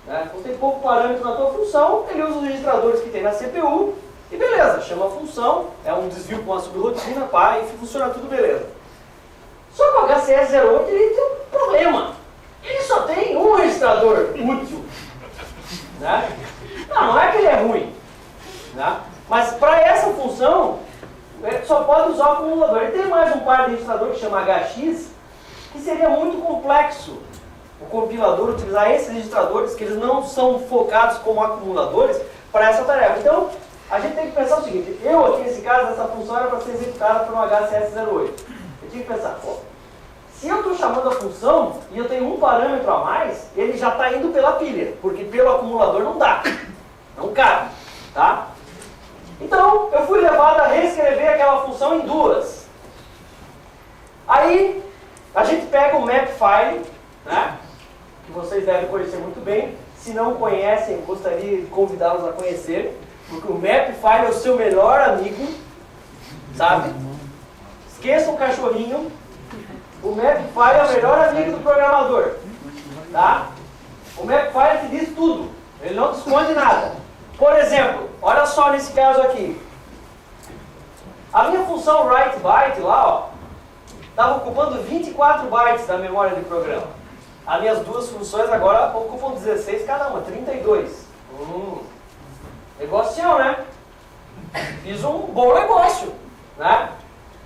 né? Quando tem pouco parâmetro na tua função, ele usa os registradores que tem na CPU e beleza, chama a função, é um desvio com a subrotina, pá, e funciona tudo beleza. Só que o HCS08 ele tem um problema. Ele só tem um registrador útil. Né? Não é que ele é ruim. Né? Mas para essa função, só pode usar o acumulador. Ele tem mais um par de registrador que chama HX, que seria muito complexo o compilador utilizar esses registradores, que eles não são focados como acumuladores, para essa tarefa. Então, a gente tem que pensar o seguinte, eu aqui nesse caso, essa função era para ser executada por um HCS08. Eu tinha que pensar, pô, se eu estou chamando a função e eu tenho um parâmetro a mais, ele já está indo pela pilha, porque pelo acumulador não dá, não cabe, tá? Então, eu fui levado a reescrever aquela função em duas. Aí, a gente pega o mapfile, né, que vocês devem conhecer muito bem. Se não conhecem, eu gostaria de convidá-los a conhecer, porque o mapfile é o seu melhor amigo, sabe? Esqueça o cachorrinho. O mapfile é o melhor amigo do programador, tá? O mapfile te diz tudo, ele não te esconde nada. Por exemplo, olha só nesse caso aqui. A minha função writeByte lá, ó, estava ocupando 24 bytes da memória de programa. As minhas duas funções agora ocupam 16 cada uma, 32. Negocião, né? Fiz um bom negócio, né?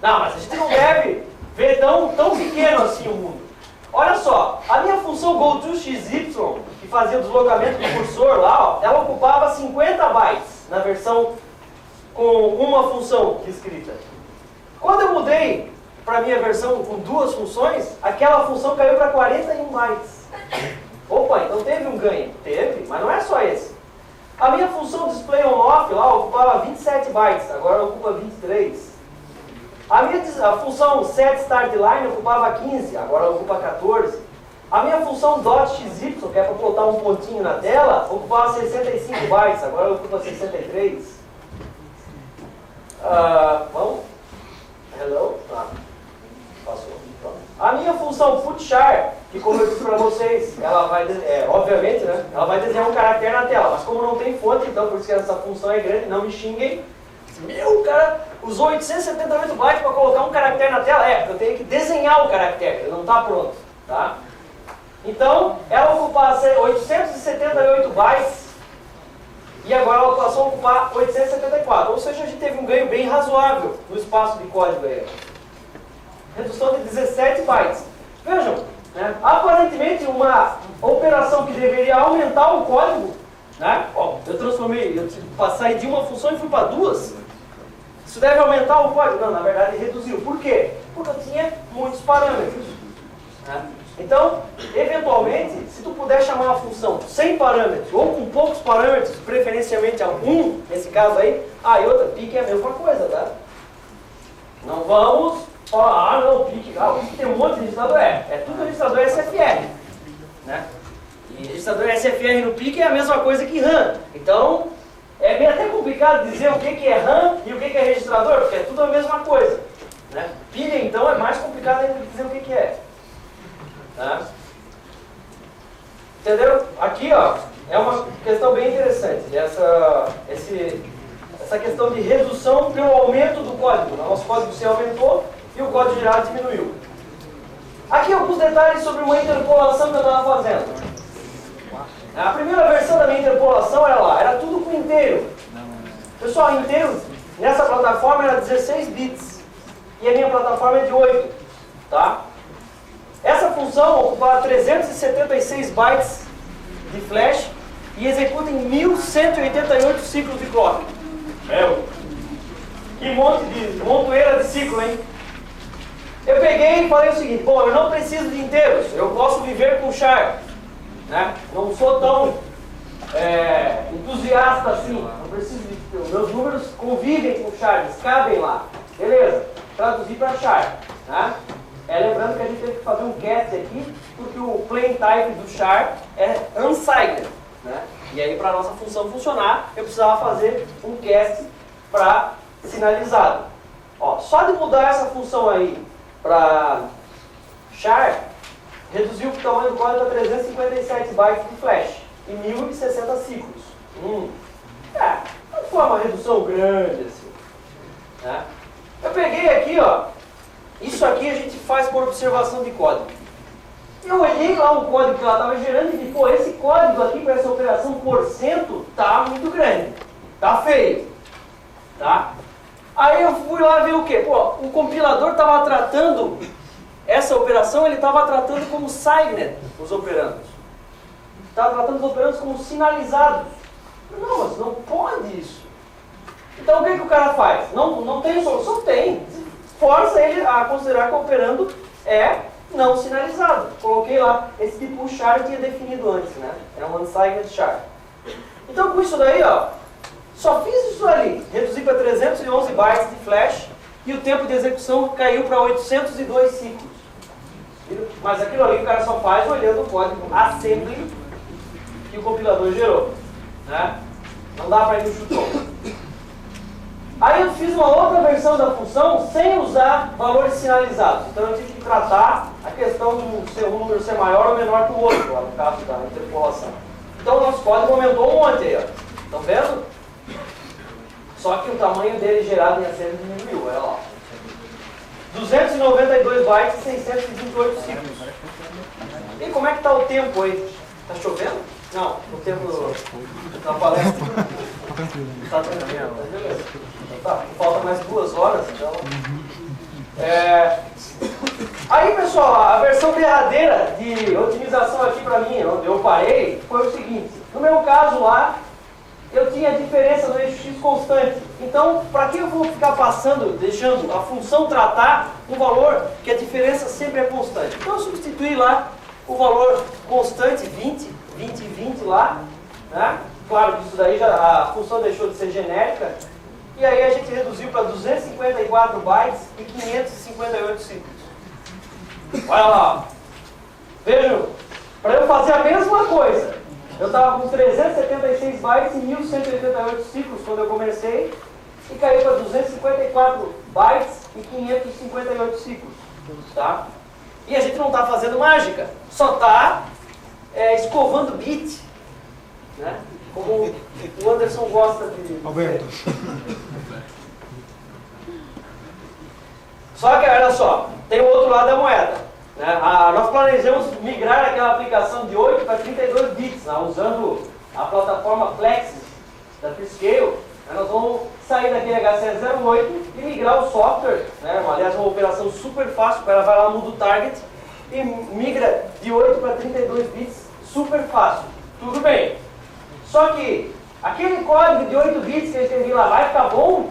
Não, mas a gente não deve ver tão pequeno assim o mundo. Olha só, a minha função goToXY, que fazia o deslocamento do cursor lá, ó, ela ocupava 50 bytes na versão com uma função escrita. Quando eu mudei para a minha versão com duas funções, aquela função caiu para 41 bytes. Opa, então teve um ganho. Teve, mas não é só esse. A minha função display on-off lá ocupava 27 bytes, agora ocupa 23. A função setStartLine ocupava 15, agora ocupa 14. A minha função .xy, que é para botar um pontinho na tela, ocupava 65 bytes, agora ocupa 63. Vamos? Hello? Passou. Pronto. A minha função putchar, que como eu disse para vocês, ela vai, obviamente, né, ela vai desenhar um caractere na tela, mas como não tem fonte, então por isso que essa função é grande, não me xinguem. Meu, cara usou 878 bytes para colocar um caractere na tela. Eu tenho que desenhar o caractere, ele não está pronto. Tá? Então, ela ocupava 878 bytes e agora ela passou a ocupar 874. Ou seja, a gente teve um ganho bem razoável no espaço de código aí. Redução de 17 bytes. Vejam, né, aparentemente uma operação que deveria aumentar o código, né? Eu passei de uma função e fui para duas. Isso deve aumentar o código? Não, na verdade reduziu. Por quê? Porque eu tinha muitos parâmetros. Né? Então, eventualmente, se tu puder chamar uma função sem parâmetros ou com poucos parâmetros, preferencialmente a 1, nesse caso aí, e outra, pique é a mesma coisa, tá? Não vamos falar, não, pique tem um monte de registrador, tudo registrador SFR, né? E registrador SFR no pique é a mesma coisa que RAM. Então, é meio até complicado dizer o que é RAM e o que é registrador, porque é tudo a mesma coisa, né? Pilha, então, é mais complicado ainda dizer o que é. Tá? Entendeu? Aqui, é uma questão bem interessante. Essa questão de redução pelo aumento do código. O nosso código C aumentou e o código gerado diminuiu. Aqui alguns detalhes sobre uma interpolação que eu estava fazendo. A primeira versão da minha interpolação era tudo com inteiro. Pessoal, inteiro nessa plataforma era 16 bits. E a minha plataforma é de 8. Tá? Essa função ocupava 376 bytes de flash e executa em 1188 ciclos de clock. Que montoeira de ciclo, hein? Eu peguei e falei o seguinte, eu não preciso de inteiros, eu posso viver com char. Né? Não sou tão entusiasta assim, não preciso de... Meus números convivem com char, eles cabem lá. Beleza, traduzi para char. Né? Lembrando que a gente teve que fazer um cast aqui, porque o plain type do char é unsigned. Né? E aí, para a nossa função funcionar, eu precisava fazer um cast para sinalizado. Só de mudar essa função aí para char, reduziu o tamanho do código a 357 bytes de flash e 1060 ciclos. Não foi uma redução grande assim. Né? Eu peguei aqui, isso aqui a gente faz por observação de código. Eu olhei lá o código que ela estava gerando e vi, esse código aqui para essa operação porcento tá muito grande, tá feio, tá? Aí eu fui lá ver o quê? O compilador estava tratando essa operação, ele estava tratando como signed os operandos. Estava tratando os operandos como sinalizados. Não, mas não pode isso. Então o que o cara faz? Não tem solução? Tem. Força ele a considerar que o operando é não sinalizado. Coloquei lá, esse tipo char eu tinha definido antes, né? É um unsigned char. Então com isso daí, só fiz isso ali. Reduzi para 311 bytes de flash e o tempo de execução caiu para 802 ciclos. Mas aquilo ali o cara só faz olhando o código assembly que o compilador gerou. Né? Não dá para ir no chutão. Aí eu fiz uma outra versão da função sem usar valores sinalizados. Então eu tive que tratar a questão do um número ser maior ou menor que o outro, lá no caso da interpolação. Então o nosso código aumentou um monte aí. Estão vendo? Só que o tamanho dele gerado em assembly diminuiu. Olha lá. 292 bytes e 628 ciclos. E como é que está o tempo aí? Está chovendo? Não, o tempo da palestra. Está tranquilo. Tá, falta mais 2 horas, então. Aí, pessoal, a versão derradeira de otimização aqui para mim, onde eu parei, foi o seguinte. No meu caso lá, eu tinha a diferença do eixo X constante. Então, para que eu vou ficar passando, deixando a função tratar um valor que a diferença sempre é constante. Então eu substituí lá o valor constante 20 e 20 lá, né? Claro que isso daí a função deixou de ser genérica, e aí a gente reduziu para 254 bytes e 558 ciclos. Olha lá, vejam, para eu fazer a mesma coisa, eu estava com 376 bytes e 1188 ciclos quando eu comecei, e caiu para 254 bytes e 558 ciclos. Tá? E a gente não está fazendo mágica, só está escovando bit, né? Como o Anderson gosta de... Alberto. Só que, olha só, tem o outro lado da moeda. Né? Nós planejamos migrar aquela aplicação de 8 para 32 bits, né? Usando a plataforma Flexis da Freescale. Nós vamos sair daquele HCS08 e migrar o software, né? Aliás, uma operação super fácil, o cara vai lá, muda o target e migra de 8 para 32 bits, super fácil. Tudo bem. Só que aquele código de 8 bits que eu escrevi lá vai ficar bom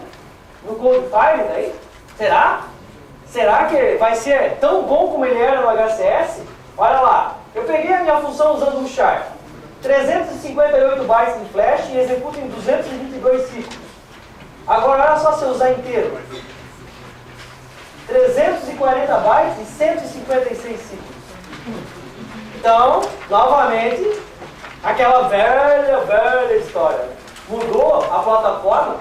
no Codefire daí? Será? Será que vai ser tão bom como ele era no HCS? Olha lá, eu peguei a minha função usando o Sharp. 358 bytes de flash e executa em 222 ciclos. Agora, olha só se eu usar inteiro. 340 bytes e 156 ciclos. Então, novamente, aquela velha história. Mudou a plataforma?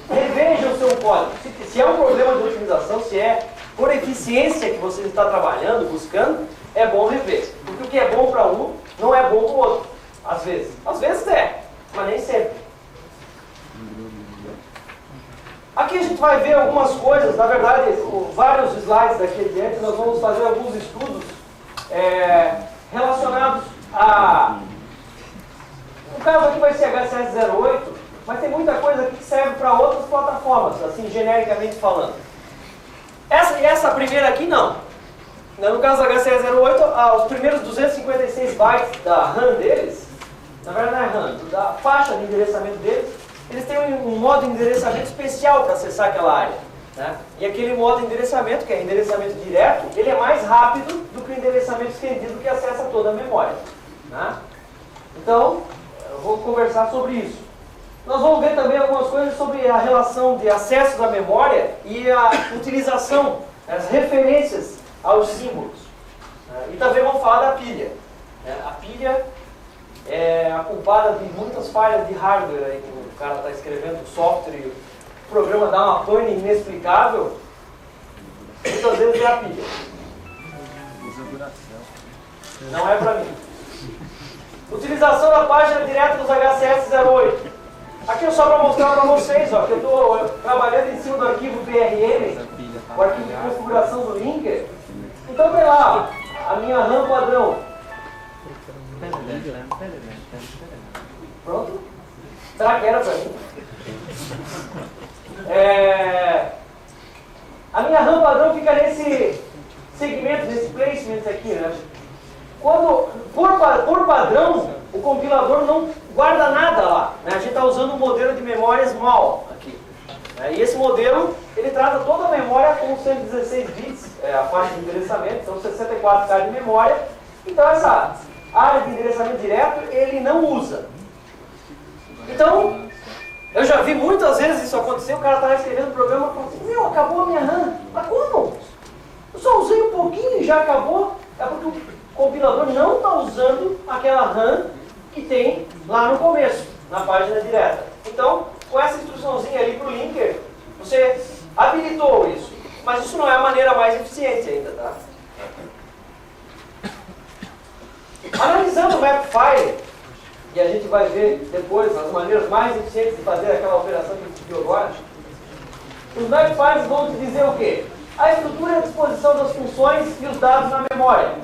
Reveja o seu código. Se é um problema de otimização, se é por eficiência que você está trabalhando, buscando, é bom rever. Porque o que é bom para um, não é bom para o outro. Às vezes. Às vezes é, mas nem sempre. Aqui a gente vai ver algumas coisas, na verdade, vários slides daqui adiante, nós vamos fazer alguns estudos relacionados a... No caso aqui vai ser HCS08, mas tem muita coisa aqui que serve para outras plataformas, assim, genericamente falando. Essa primeira aqui não. No caso do HCS08, os primeiros 256 bytes da RAM deles, na verdade não é RAM, da faixa de endereçamento deles, eles têm um modo de endereçamento especial para acessar aquela área. Né? E aquele modo de endereçamento, que é endereçamento direto, ele é mais rápido do que o endereçamento estendido que acessa toda a memória. Né? Então, eu vou conversar sobre isso. Nós vamos ver também algumas coisas sobre a relação de acesso da memória e a utilização, as referências aos símbolos. E também vamos falar da pilha. A pilha é a culpada de muitas falhas de hardware aí, que o cara está escrevendo software e o programa dá uma pane inexplicável. Muitas vezes é a pilha. Não é para mim. Utilização da página direta dos HCS08. Aqui é só para mostrar para vocês, ó, que eu estou trabalhando em cima do arquivo PRM, o arquivo de configuração do linker. Então tem lá, a minha RAM padrão. Pronto? Será que era para mim? A minha RAM padrão fica nesse segmento, nesse placement aqui, né? Quando, por padrão, o compilador não guarda nada lá. Né? A gente está usando um modelo de memória small aqui. Né? E esse modelo, ele trata toda a memória com 116 bits, a faixa de endereçamento, são 64K de memória. Então essa área de endereçamento direto, ele não usa. Então, eu já vi muitas vezes isso acontecer, o cara estava escrevendo um programa e falou assim, meu, acabou a minha RAM. Mas como? Eu só usei um pouquinho e já acabou. É porque o compilador não está usando aquela RAM que tem lá no começo, na página direta. Então, com essa instruçãozinha ali para o linker, você habilitou isso. Mas isso não é a maneira mais eficiente ainda, tá? Analisando o Mapfile, e a gente vai ver depois as maneiras mais eficientes de fazer aquela operação que a gente viu agora, os Mapfiles vão te dizer o quê? A estrutura e a disposição das funções e os dados na memória.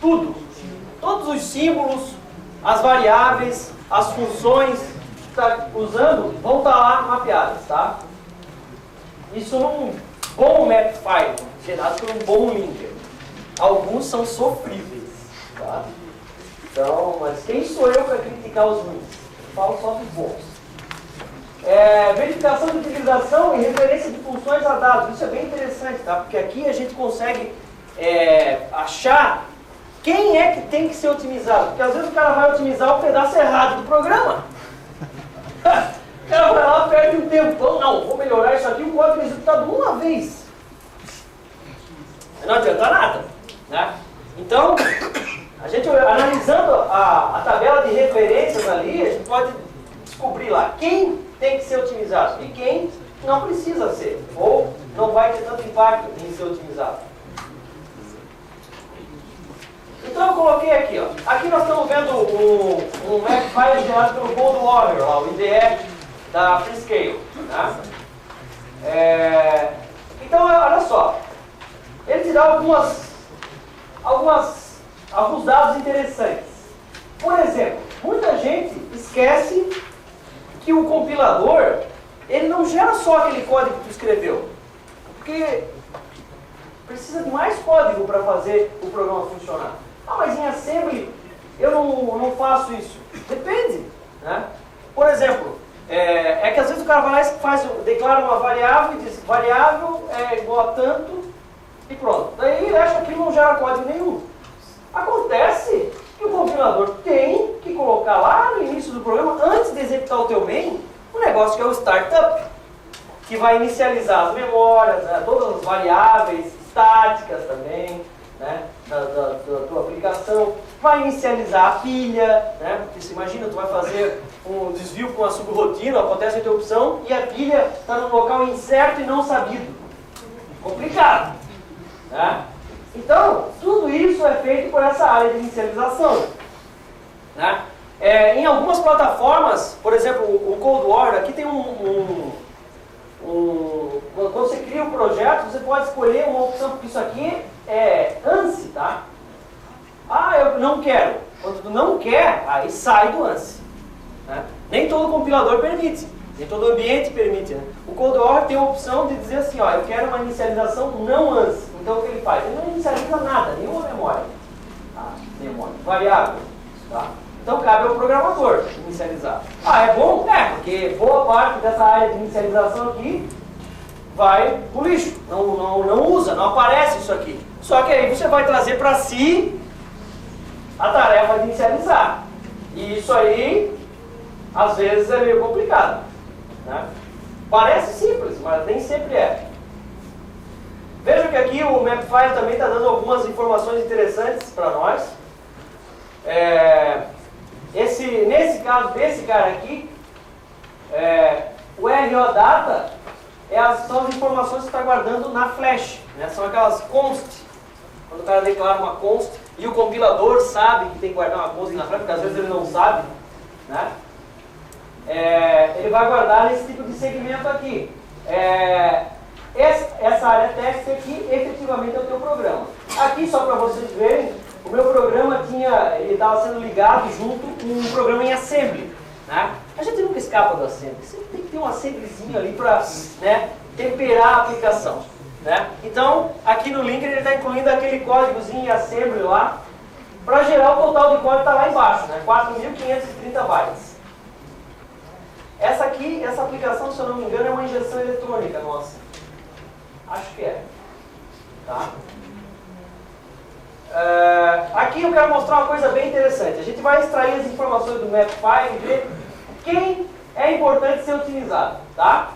Tudo. Todos os símbolos, as variáveis, as funções que está usando vão estar lá mapeadas, tá? Isso num bom Mapfile, gerado por um bom linker. Alguns são sofríveis, tá? Então, mas quem sou eu para criticar os ruins? Eu falo só dos bons. verificação de utilização e referência de funções a dados. Isso é bem interessante, tá? Porque aqui a gente consegue achar quem é que tem que ser otimizado. Porque às vezes o cara vai otimizar o pedaço errado do programa. O cara vai lá, perde um tempo. Não, vou melhorar isso aqui, o código executado uma vez. Não adianta nada, né? Então, a gente analisando a tabela de referências ali, a gente pode descobrir lá quem tem que ser otimizado e quem não precisa ser, ou não vai ter tanto impacto em ser otimizado. Então eu coloquei aqui, ó. Aqui nós estamos vendo um Makefile gerado pelo Cold Warrior, ó, o IDE da Freescale. Tá? Então, olha só. Ele te dá alguns dados interessantes. Por exemplo, muita gente esquece que o compilador, ele não gera só aquele código que tu escreveu. Porque precisa de mais código para fazer o programa funcionar. Ah, mas em Assembly eu não faço isso. Depende, né? Por exemplo, que às vezes o cara vai lá e declara uma variável e diz variável é igual a tanto e pronto. Daí ele acha que não gera código nenhum. Acontece que o compilador tem que colocar lá no início do programa, antes de executar o teu main, um negócio que é o startup, que vai inicializar as memórias, né, todas as variáveis estáticas também, né, da tua aplicação, vai inicializar a pilha, né, porque se imagina, tu vai fazer um desvio com uma subrotina, acontece a interrupção e a pilha está no local incerto e não sabido. Complicado, né? Então, tudo isso é feito por essa área de inicialização, né? Em algumas plataformas, por exemplo, o Cold War, aqui tem quando você cria um projeto, você pode escolher uma opção, porque isso aqui é ANSI, tá? Ah, eu não quero. Quando tu não quer, aí sai do ANSI, né? Nem todo compilador permite, nem todo ambiente permite, né? O Cold War tem a opção de dizer assim, ó, eu quero uma inicialização não ANSI. Então o que ele faz? Ele não inicializa nada, nenhuma memória. Tá? Memória, variável. Tá? Então cabe ao programador inicializar. Ah, é bom? É, porque boa parte dessa área de inicialização aqui vai pro lixo. Não usa, não aparece isso aqui. Só que aí você vai trazer para si a tarefa de inicializar. E isso aí, às vezes, é meio complicado, né? Parece simples, mas nem sempre é. Veja que aqui o Makefile também está dando algumas informações interessantes para nós. Nesse caso desse cara aqui, o RO Data são as informações que está guardando na flash, né? São aquelas const. Quando o cara declara uma const e o compilador sabe que tem que guardar uma const na flash, porque às vezes ele não sabe, né? Ele vai guardar nesse tipo de segmento aqui. Essa área text aqui, efetivamente, é o teu programa. Aqui, só para vocês verem, o meu programa ele estava sendo ligado junto com um programa em Assembly, né? A gente nunca escapa do Assembly, sempre tem que ter um Assemblyzinho ali para, né, temperar a aplicação, né? Então, aqui no link ele está incluindo aquele códigozinho em Assembly lá, para gerar o total de código que está lá embaixo, né? 4.530 bytes. Essa aplicação, se eu não me engano, é uma injeção eletrônica nossa. Acho que é. Tá? Aqui eu quero mostrar uma coisa bem interessante. A gente vai extrair as informações do Makefile e ver quem é importante ser utilizado. Tá?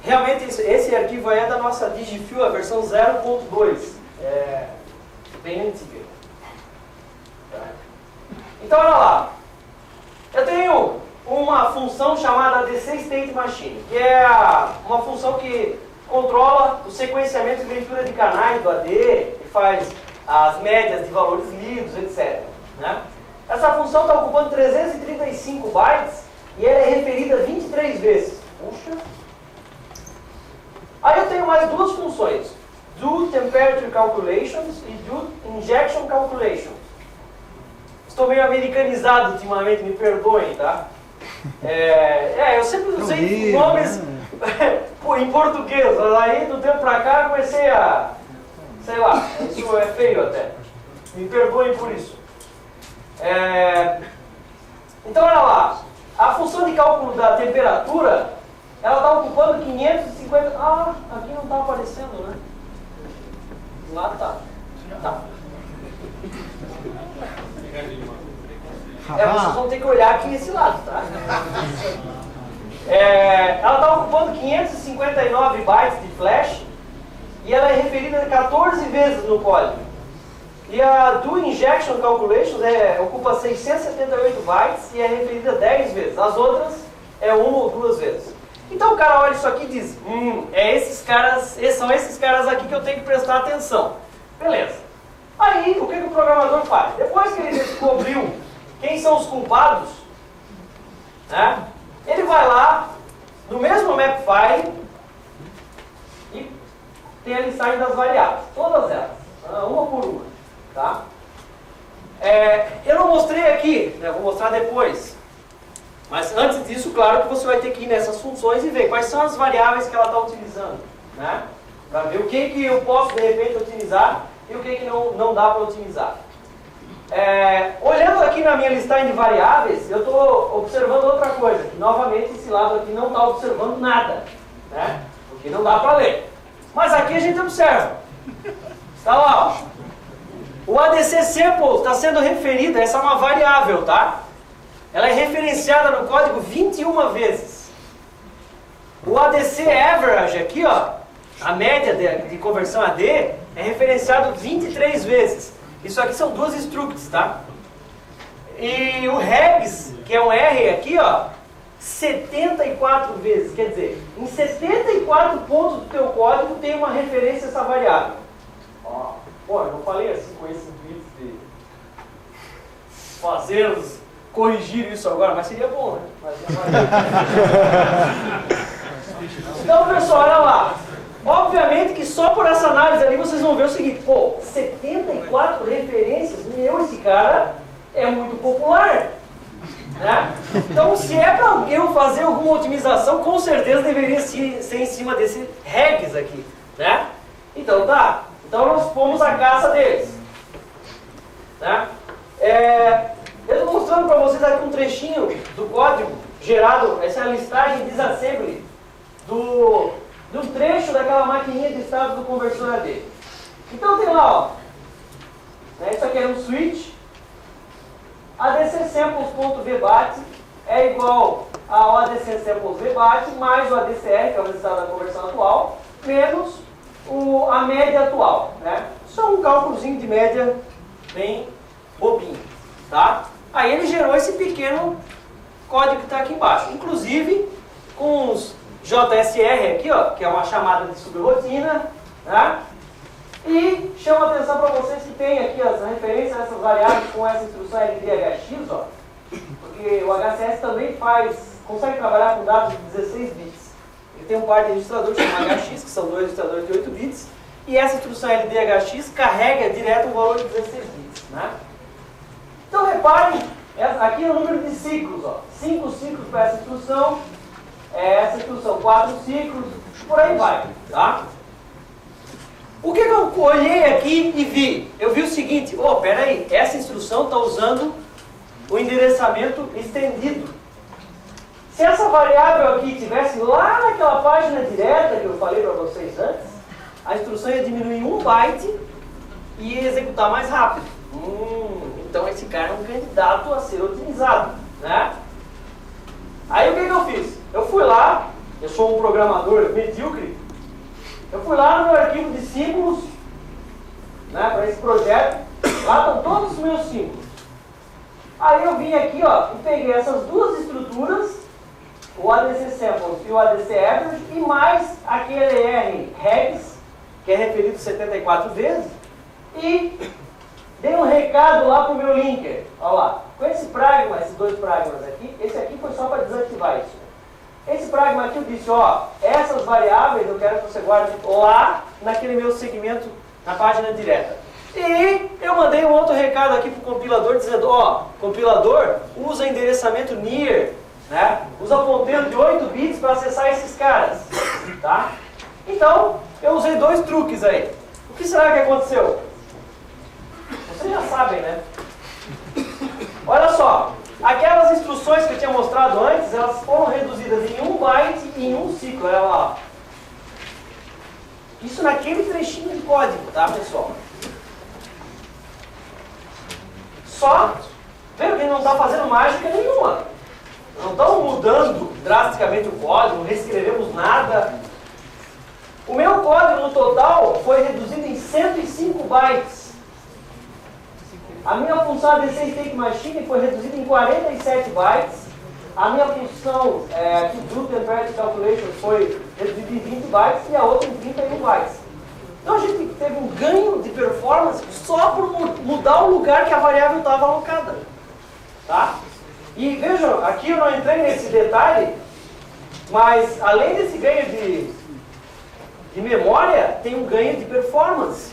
Realmente esse arquivo aí é da nossa DigiFuel, a versão 0.2. Bem antiga. Tá? Então olha lá. Eu tenho uma função chamada DCStateMachine, que é uma função que controla o sequenciamento e leitura de canais do AD, que faz as médias de valores lidos, etc. Né? Essa função está ocupando 335 bytes e ela é referida 23 vezes. Puxa! Aí eu tenho mais duas funções, do Temperature Calculations e do Injection Calculations. Estou meio americanizado ultimamente, me perdoem, tá? Eu sempre usei nomes em português, aí do tempo pra cá eu comecei a, sei lá, isso é feio até, me perdoem por isso. Então olha lá, a função de cálculo da temperatura, ela está ocupando 550... Ah, aqui não está aparecendo, né? Lá tá. Tá. Vocês vão ter que olhar aqui esse lado, tá? Ela está ocupando 559 bytes de flash e ela é referida 14 vezes no código. E a do Injection Calculations ocupa 678 bytes e é referida 10 vezes. As outras é 1 ou 2 vezes. Então o cara olha isso aqui e diz, são esses caras aqui que eu tenho que prestar atenção. Beleza. Aí, o que o programador faz? Depois que ele descobriu quem são os culpados, né, ele vai lá, no mesmo Mapfile, e tem a listagem das variáveis. Todas elas. Uma por uma. Tá? Eu não mostrei aqui, né, vou mostrar depois. Mas antes disso, claro que você vai ter que ir nessas funções e ver quais são as variáveis que ela está utilizando. Né? Para ver o que eu posso, de repente, utilizar e o que não dá para utilizar. Olhando aqui na minha listagem de variáveis, eu estou observando outra coisa, que novamente esse lado aqui não está observando nada, né? Porque não dá para ler. Mas aqui a gente observa. Está lá, ó. O ADC Sample está sendo referido, essa é uma variável, tá? Ela é referenciada no código 21 vezes. O ADC Average aqui, ó, a média de conversão AD, é referenciado 23 vezes. Isso aqui são 2 structs, tá? E o regs, que é um R aqui, ó, 74 vezes. Quer dizer, em 74 pontos do teu código tem uma referência a essa variável. Ó, pô, eu não falei assim com esse intuito de fazê-los corrigir isso agora, mas seria bom, né? Então, pessoal, olha lá. Obviamente que só por essa análise ali vocês vão ver o seguinte, pô, 74 referências, esse cara é muito popular, né? Então, se é para eu fazer alguma otimização, com certeza deveria ser em cima desse regs aqui, né? Então, tá. Então, nós fomos à caça deles, né? Eu estou mostrando para vocês aqui um trechinho do código gerado, essa é a listagem disassembly do trecho daquela maquininha de estado do conversor AD. Então tem lá, ó, né, isso aqui é um switch, ADC samples.vbat é igual ao ADC samples vbat mais o ADCR, que é o resultado da conversão atual, menos a média atual. Né? Isso é um cálculozinho de média bem bobinho. Tá? Aí ele gerou esse pequeno código que está aqui embaixo, inclusive com os JSR aqui, ó, que é uma chamada de subrotina, né? E chama a atenção para vocês que tem aqui as referências a essas variáveis com essa instrução LDHX, ó, porque o HCS também consegue trabalhar com dados de 16 bits. Ele tem um par de registradores que chama HX, que são 2 registradores de 8 bits, e essa instrução LDHX carrega direto um valor de 16 bits, né? Então reparem, aqui é o número de ciclos, ó, 5 ciclos para essa instrução, 4 ciclos, por aí vai, tá? O que eu olhei aqui e vi? Eu vi o seguinte, peraí, essa instrução está usando o endereçamento estendido. Se essa variável aqui estivesse lá naquela página direta que eu falei para vocês antes, a instrução ia diminuir 1 byte e ia executar mais rápido. Então esse cara é um candidato a ser otimizado, né? Aí o que eu fiz? Eu fui lá, eu sou um programador medíocre, eu fui lá no meu arquivo de símbolos, né, para esse projeto, lá estão todos os meus símbolos. Aí eu vim aqui, ó, e peguei essas 2 estruturas, o ADC Samples e o ADC Average, e mais aquele R regs, que é referido 74 vezes, e dei um recado lá para o meu linker, olha lá, com esse pragma, esses 2 pragmas aqui, esse aqui foi só para desativar isso. Esse pragma aqui eu disse, essas variáveis eu quero que você guarde lá naquele meu segmento, na página direta. E eu mandei um outro recado aqui para o compilador dizendo, compilador, usa endereçamento near, né? Usa ponteiro de 8 bits para acessar esses caras, tá? Então, eu usei 2 truques aí. O que será que aconteceu? Vocês já sabem, né? Olha só, aquelas instruções que eu tinha mostrado antes, elas foram reduzidas em 1 byte e em um ciclo. Olha lá. Isso naquele trechinho de código, tá, pessoal? Só, veja que não está fazendo mágica nenhuma. Não estamos mudando drasticamente o código, não reescrevemos nada. O meu código no total foi reduzido em 105 bytes. A minha função ADC State Machine foi reduzida em 47 bytes. A minha função Group and Parity Calculation foi reduzida em 20 bytes e a outra em 31 bytes. Então a gente teve um ganho de performance só por mudar o lugar que a variável estava alocada. Tá? E vejam, aqui eu não entrei nesse detalhe, mas além desse ganho de memória, tem um ganho de performance.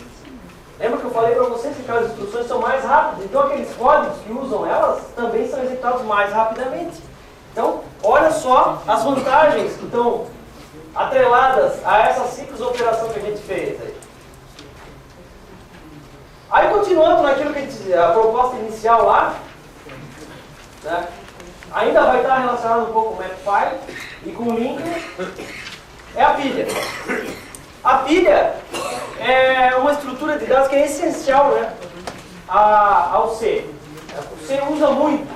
Lembra que eu falei para vocês que aquelas instruções são mais rápidas? Então aqueles códigos que usam elas também são executados mais rapidamente. Então, olha só as vantagens que estão atreladas a essa simples operação que a gente fez aí. Aí continuando naquilo que a proposta inicial lá, né, ainda vai estar relacionado um pouco com o Makefile e com o Linker, é a pilha. A pilha é uma estrutura de dados que é essencial, né, ao C. O C usa muito.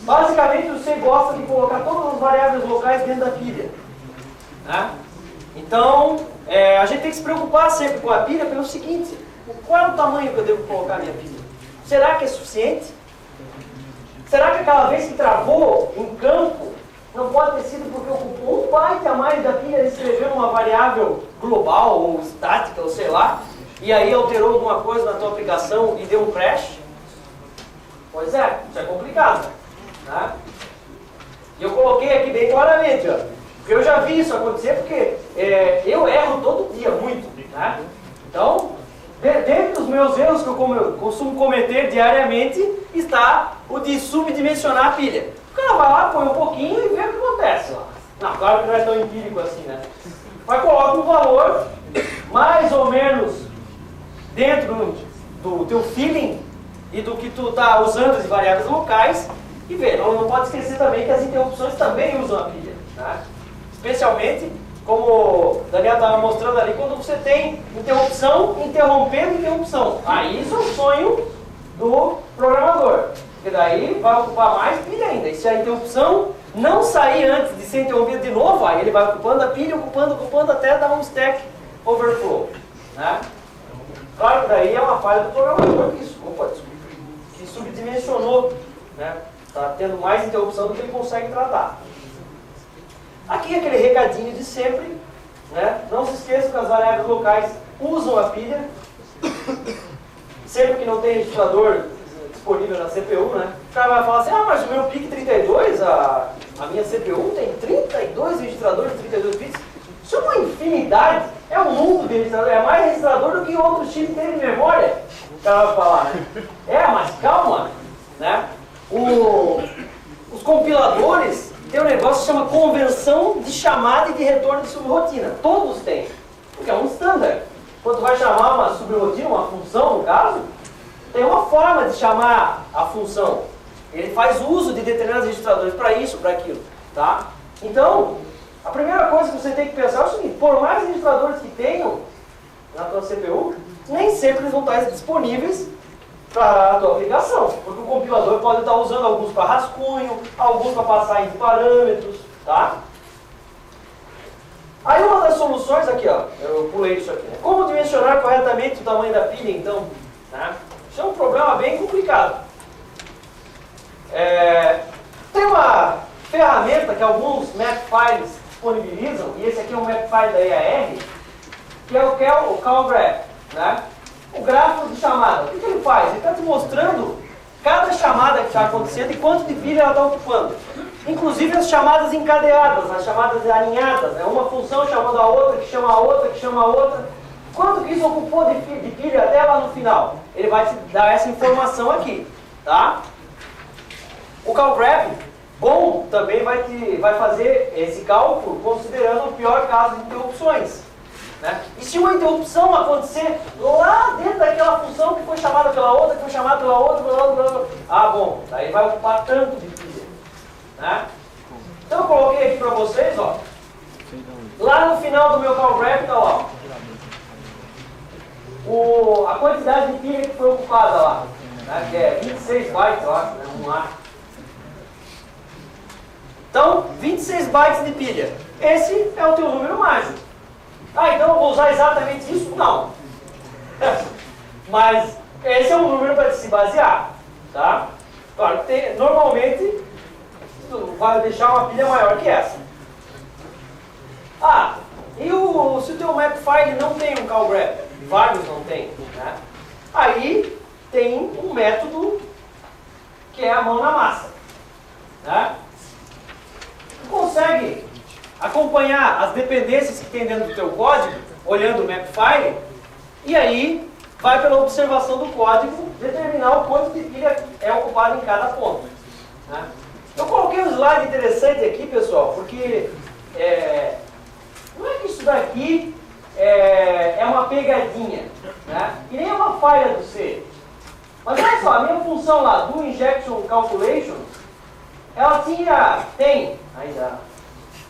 Basicamente o C gosta de colocar todas as variáveis locais dentro da pilha. Né? Então, a gente tem que se preocupar sempre com a pilha pelo seguinte: qual é o tamanho que eu devo colocar na minha pilha? Será que é suficiente? Será que aquela vez que travou em campo, não pode ter sido porque ocupou 1 byte a mais da pilha e escreveu uma variável global ou estática, ou sei lá, e aí alterou alguma coisa na tua aplicação e deu um crash? Pois é, isso é complicado. Né? E eu coloquei aqui bem claramente, ó, porque eu já vi isso acontecer, porque eu erro todo dia, muito. Né? Então, dentro dos meus erros que eu costumo cometer diariamente, está o de subdimensionar a pilha. O cara vai lá, põe um pouquinho e vê o que acontece lá. Não, claro que não é tão empírico assim, né? Mas coloca um valor mais ou menos dentro do teu feeling e do que tu está usando as variáveis locais e vê. Não pode esquecer também que as interrupções também usam a pilha. Né? Especialmente, como o Daniel estava mostrando ali, quando você tem interrupção interrompendo interrupção. Aí isso é um sonho do programador. Porque daí vai ocupar mais pilha ainda. E se a interrupção não sair antes de ser interrompida de novo, aí ele vai ocupando a pilha, ocupando até dar um stack overflow. Né? Claro que daí é uma falha do programador que subdimensionou. Né? Está tendo mais interrupção do que ele consegue tratar. Aqui aquele recadinho de sempre. Né? Não se esqueça que as variáveis locais usam a pilha. Sempre que não tem registrador disponível na CPU, né? O cara vai falar assim: ah, mas o meu PIC 32, a minha CPU tem 32 registradores de 32 bits. Isso é uma infinidade, é um mundo de registrador, é mais registrador do que outros chips tem de memória. O cara vai falar, né? Mas calma, né? Os compiladores têm um negócio que chama convenção de chamada e de retorno de subrotina. Todos têm, porque é um standard. Quando vai chamar uma subrotina, uma função no caso, tem uma forma de chamar a função. Ele faz uso de determinados registradores para isso, para aquilo. Tá? Então, a primeira coisa que você tem que pensar é o seguinte: por mais registradores que tenham na tua CPU, nem sempre eles vão estar disponíveis para a tua aplicação. Porque o compilador pode estar usando alguns para rascunho, alguns para passagem de parâmetros. Tá? Aí uma das soluções aqui, ó, eu pulei isso aqui, né? Como dimensionar corretamente o tamanho da pilha, então? Tá? Isso é um problema bem complicado. Tem uma ferramenta que alguns Makefile disponibilizam, e esse aqui é um Makefile da EAR, que é o CalGraph, né? O gráfico de chamada. O que ele faz? Ele está te mostrando cada chamada que está acontecendo e quanto de pilha ela está ocupando. Inclusive as chamadas encadeadas, as chamadas alinhadas, né? Uma função chamando a outra, que chama a outra, que chama a outra. Quanto que isso ocupou de pilha até lá no final? Ele vai te dar essa informação aqui, tá? O CalGraph, bom, também vai fazer esse cálculo considerando o pior caso de interrupções. Né? E se uma interrupção acontecer lá dentro daquela função que foi chamada pela outra, que foi chamada pela outra, bom, daí vai ocupar tanto de né? Então eu coloquei aqui para vocês, ó. Lá no final do meu call graph está lá, a quantidade de pilha que foi ocupada lá, né? Que é 26 bytes, eu acho, né? Vamos lá. Então, 26 bytes de pilha. Esse é o teu número mágico. Ah, então eu vou usar exatamente isso? Não. Mas esse é um número para se basear, tá? Claro que normalmente tu vai deixar uma pilha maior que essa. Ah, e se o teu Makefile não tem um call graph, vários não tem, né? Aí tem um método que é a mão na massa, né? Tu consegue acompanhar as dependências que tem dentro do teu código, olhando o Makefile, e aí vai pela observação do código determinar o quanto de pilha é ocupado em cada ponto, né? Eu coloquei um slide interessante aqui, pessoal, porque não é que isso daqui é uma pegadinha, né? E nem é uma falha do C. Mas olha só, a minha função lá, do Injection Calculation, ela tem ainda,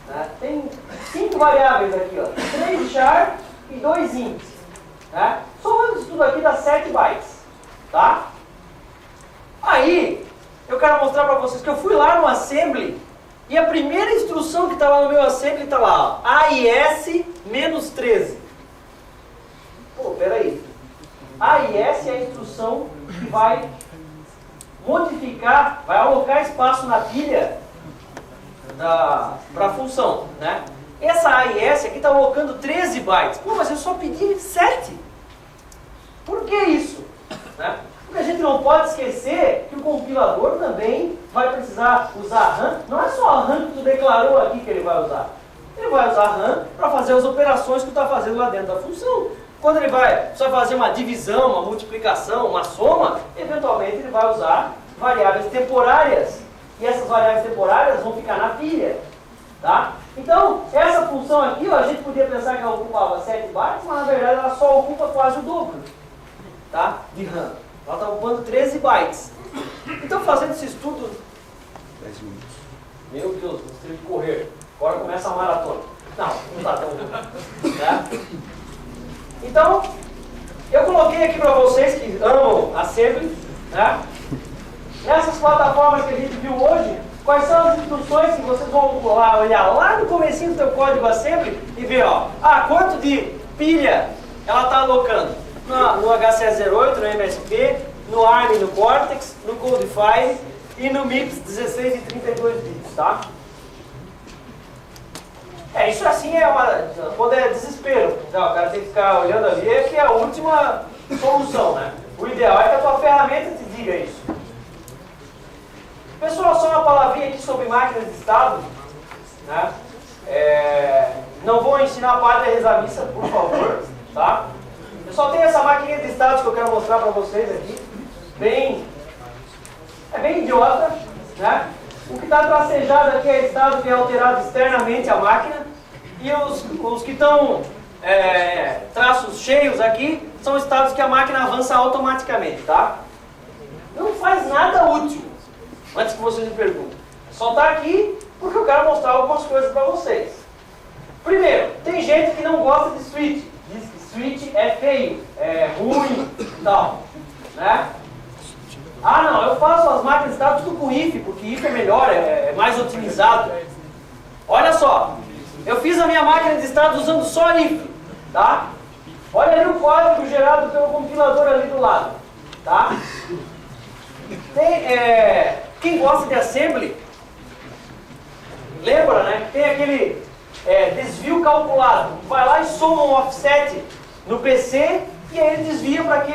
né? Tem 5 variáveis aqui, ó, 3 char e 2 int, né? Somando isso tudo aqui dá 7 bytes, tá? Aí, eu quero mostrar para vocês que eu fui lá no assembly e a primeira instrução que está lá no meu assembly está lá, ó, AIS-13. Pô, peraí. AIS é a instrução que vai modificar, vai alocar espaço na pilha para a função, né? Essa AIS aqui está alocando 13 bytes. Pô, mas eu só pedi 7. Por que isso? Né? Porque a gente não pode esquecer que o compilador também vai precisar usar RAM. Não é só a RAM que tu declarou aqui que ele vai usar. Ele vai usar RAM para fazer as operações que tu está fazendo lá dentro da função. Quando ele vai fazer uma divisão, uma multiplicação, uma soma, eventualmente ele vai usar variáveis temporárias. E essas variáveis temporárias vão ficar na pilha. Tá? Então, essa função aqui, ó, a gente podia pensar que ela ocupava 7 bytes, mas na verdade ela só ocupa quase o dobro, tá? De RAM. Ela está ocupando 13 bytes. Então, fazendo esse estudo... 10 minutos. Meu Deus, nós temos que correr. Agora começa a maratona. Não está tão ruim. Tá? Então, eu coloquei aqui para vocês que amam Assembly, né? Nessas plataformas que a gente viu hoje, quais são as instruções que vocês vão olhar lá no comecinho do teu código Assembly e ver, ó, quanto de pilha ela está alocando no HC08, no MSP, no ARM, no Cortex, no Codify e no MIPS 16 e 32 bits, tá? Isso assim quando é desespero. Então, o cara tem que ficar olhando ali, que é a última solução, né? O ideal é que a tua ferramenta te diga isso. Pessoal, só uma palavrinha aqui sobre máquinas de estado, né? Não vou ensinar a padre a rezar a missa, por favor, tá? Eu só tenho essa maquininha de estados que eu quero mostrar para vocês aqui. É bem idiota, né? O que está tracejado aqui é estado que é alterado externamente à máquina. E os que estão traços cheios aqui são estados que a máquina avança automaticamente, tá? Não faz nada útil, antes que vocês me perguntem. Só está aqui porque eu quero mostrar algumas coisas para vocês. Primeiro, tem gente que não gosta de switch. Diz que switch é feio, é ruim e tal, né? Ah, não, eu faço as máquinas de estado tudo com if, porque if é melhor, é mais otimizado. Olha só, eu fiz a minha máquina de estado usando só if, tá? Olha ali o código gerado pelo compilador ali do lado, tá? Quem gosta de assembly, lembra, né? Tem aquele desvio calculado. Vai lá e soma um offset no PC e aí ele desvia para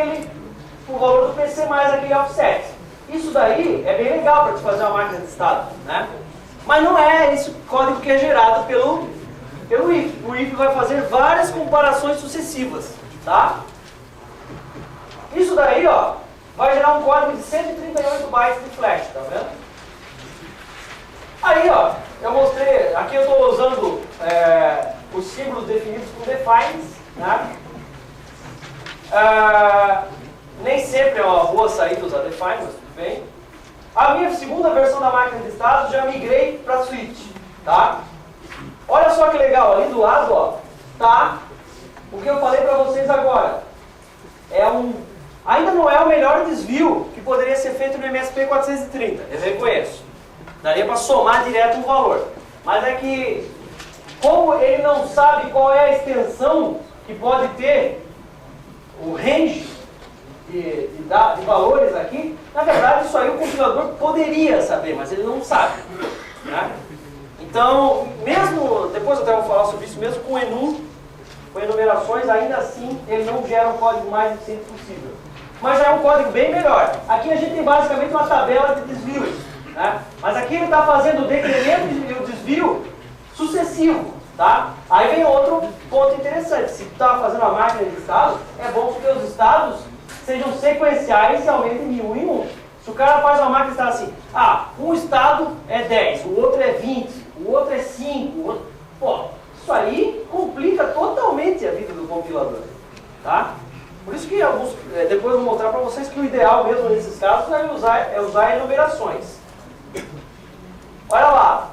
o valor do PC mais aquele offset. Isso daí é bem legal para te fazer uma máquina de estado, né? Mas não é esse código que é gerado pelo if. O if vai fazer várias comparações sucessivas, tá? Isso daí, ó, vai gerar um código de 138 bytes de flash, tá vendo? Aí, ó, eu mostrei, aqui eu estou usando os símbolos definidos com defines, né? Nem sempre é uma boa saída usar define, mas tudo bem. A minha segunda versão da máquina de estado já migrei para switch, tá? Olha só que legal, ali do lado, ó, tá o que eu falei para vocês agora. Ainda não é o melhor desvio que poderia ser feito no MSP430, eu reconheço. Daria para somar direto um valor. Mas é que, como ele não sabe qual é a extensão que pode ter, o range de valores aqui, na verdade isso aí o compilador poderia saber, mas ele não sabe, né? Então, mesmo, depois eu até vou falar sobre isso, mesmo com enum, com enumerações, ainda assim ele não gera um código mais eficiente possível. Mas já é um código bem melhor. Aqui a gente tem basicamente uma tabela de desvios, né? Mas aqui ele está fazendo o decremento e o desvio sucessivo, tá? Aí vem outro ponto interessante. Se tu está fazendo uma máquina de estado, é bom que os estados sejam sequenciais e aumentem de 1 em 1. Se o cara faz uma máquina de estado assim, um estado é 10, o outro é 20, o outro é 5, o outro... Pô, isso aí complica totalmente a vida do compilador, tá? Por isso que depois eu vou mostrar para vocês que o ideal mesmo nesses casos é usar enumerações. Olha lá,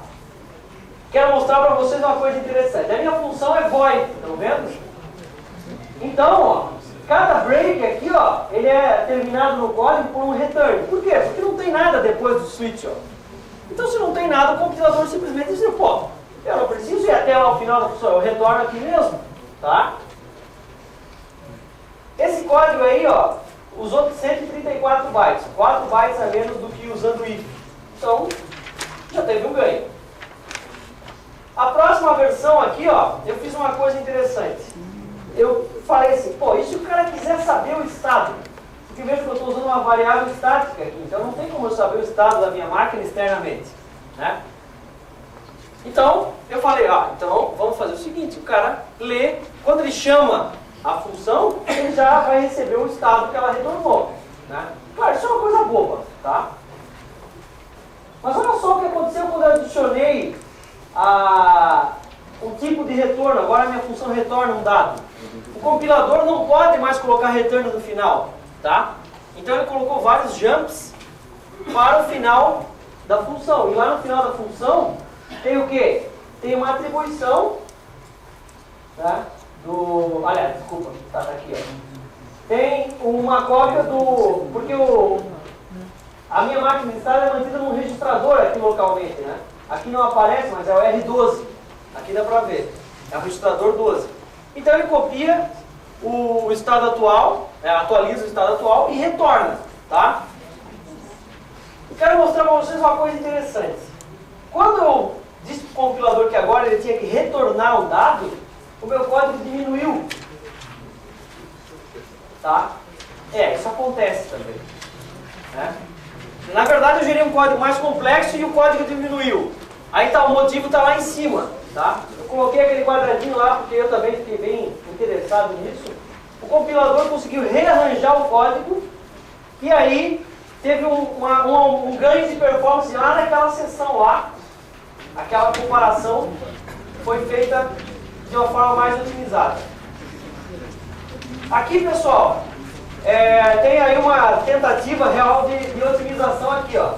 quero mostrar para vocês uma coisa interessante. A minha função é void, estão vendo? Então, ó, cada break aqui, ó, ele é terminado no código por um return. Por quê? Porque não tem nada depois do switch, ó. Então, se não tem nada, o compilador simplesmente diz, pô, eu não preciso ir até lá o final da função, eu retorno aqui mesmo, tá? Esse código aí, ó, usou 134 bytes, 4 bytes a menos do que usando if. Então, já teve um ganho. A próxima versão aqui, ó, eu fiz uma coisa interessante. Eu falei assim, pô, e se o cara quiser saber o estado? Porque veja que eu estou usando uma variável estática aqui, então não tem como eu saber o estado da minha máquina externamente, né? Então, eu falei, então vamos fazer o seguinte, o cara lê, quando ele chama a função, ele já vai receber o estado que ela retornou, né? Claro, isso é uma coisa boba, tá? Mas olha só o que aconteceu quando eu adicionei um tipo de retorno. Agora a minha função retorna um dado. O compilador não pode mais colocar return no final, tá? Então ele colocou vários jumps para o final da função. E lá no final da função tem o quê? Tem uma atribuição, né? Aliás, desculpa, tá aqui, ó. Tem uma cópia do... Porque a minha máquina de estado é mantida num registrador aqui localmente, né? Aqui não aparece, mas é o R12. Aqui dá pra ver. É o registrador 12. Então ele copia o estado atual, atualiza o estado atual e retorna, tá? Eu quero mostrar para vocês uma coisa interessante. Quando eu disse para o compilador que agora ele tinha que retornar o dado, o meu código diminuiu. Tá? Isso acontece também, né? Na verdade eu gerei um código mais complexo e o código diminuiu. Aí o motivo está lá em cima, tá? Eu coloquei aquele quadradinho lá porque eu também fiquei bem interessado nisso. O compilador conseguiu rearranjar o código e aí teve um ganho de performance lá naquela seção lá. Aquela comparação foi feita de uma forma mais otimizada. Aqui, pessoal, tem aí uma tentativa real de otimização aqui, ó.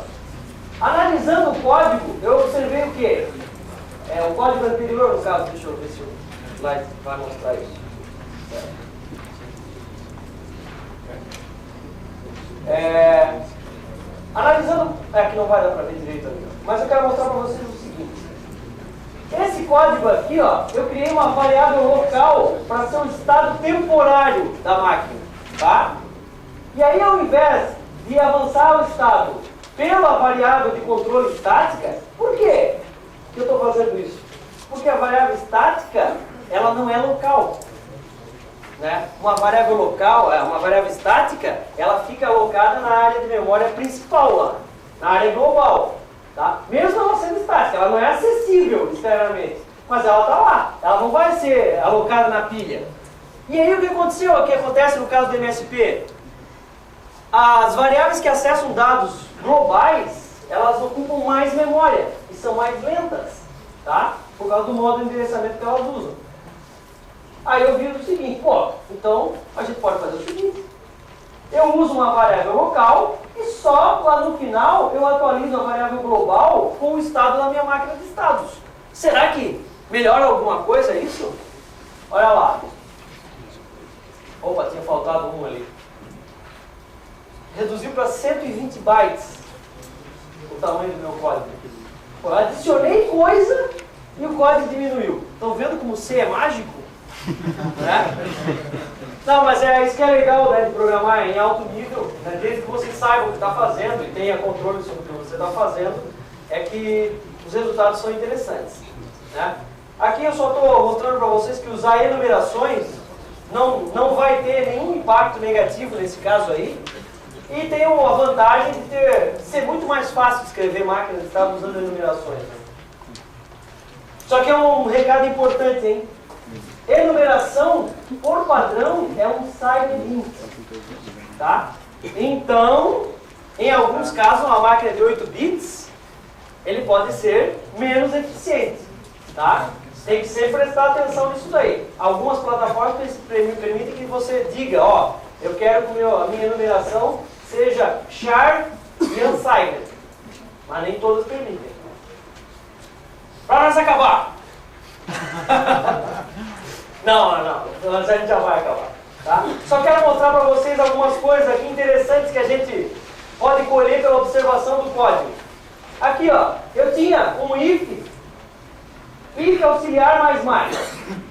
Analisando o código, eu observei o quê? O código anterior, no caso, deixa eu ver se o slide vai mostrar isso. Analisando, que não vai dar para ver direito ali, mas eu quero mostrar para vocês o seguinte. Esse código aqui, ó, eu criei uma variável local para ser um estado temporário da máquina, tá? E aí, ao invés de avançar o estado pela variável de controle estática, por quê que eu estou fazendo isso? Porque a variável estática, ela não é local, né? Uma variável local, uma variável estática, ela fica alocada na área de memória principal lá, na área global. Tá? Mesmo ela sendo estática, ela não é acessível externamente, mas ela está lá, ela não vai ser alocada na pilha. E aí o que aconteceu, o que acontece no caso do MSP? As variáveis que acessam dados globais, elas ocupam mais memória e são mais lentas, tá? Por causa do modo de endereçamento que elas usam. Aí eu vi o seguinte, então a gente pode fazer o seguinte. Eu uso uma variável local e só lá no final eu atualizo a variável global com o estado da minha máquina de estados. Será que melhora alguma coisa isso? Olha lá. Opa, tinha faltado um ali. Reduziu para 120 bytes o tamanho do meu código. Eu adicionei coisa e o código diminuiu. Estão vendo como C é mágico? Né? Não, mas é isso que é legal, né, de programar em alto nível, né, desde que você saiba o que está fazendo e tenha controle sobre o que você está fazendo, é que os resultados são interessantes. Né? Aqui eu só estou mostrando para vocês que usar enumerações não vai ter nenhum impacto negativo nesse caso aí, e tem a vantagem de ser muito mais fácil de escrever máquinas de estado usando enumerações. Né? Só que é um recado importante, hein? Enumeração, por padrão, é um side int, tá? Então, em alguns casos, uma máquina de 8 bits, ele pode ser menos eficiente, tá? Tem que sempre prestar atenção nisso daí. Algumas plataformas permitem que você diga, ó, eu quero que a minha enumeração seja char e unsigned, mas nem todas permitem. Para nós acabar! Não, a gente já vai acabar. Tá? Só quero mostrar para vocês algumas coisas aqui interessantes que a gente pode colher pela observação do código. Aqui, ó, eu tinha um if auxiliar mais.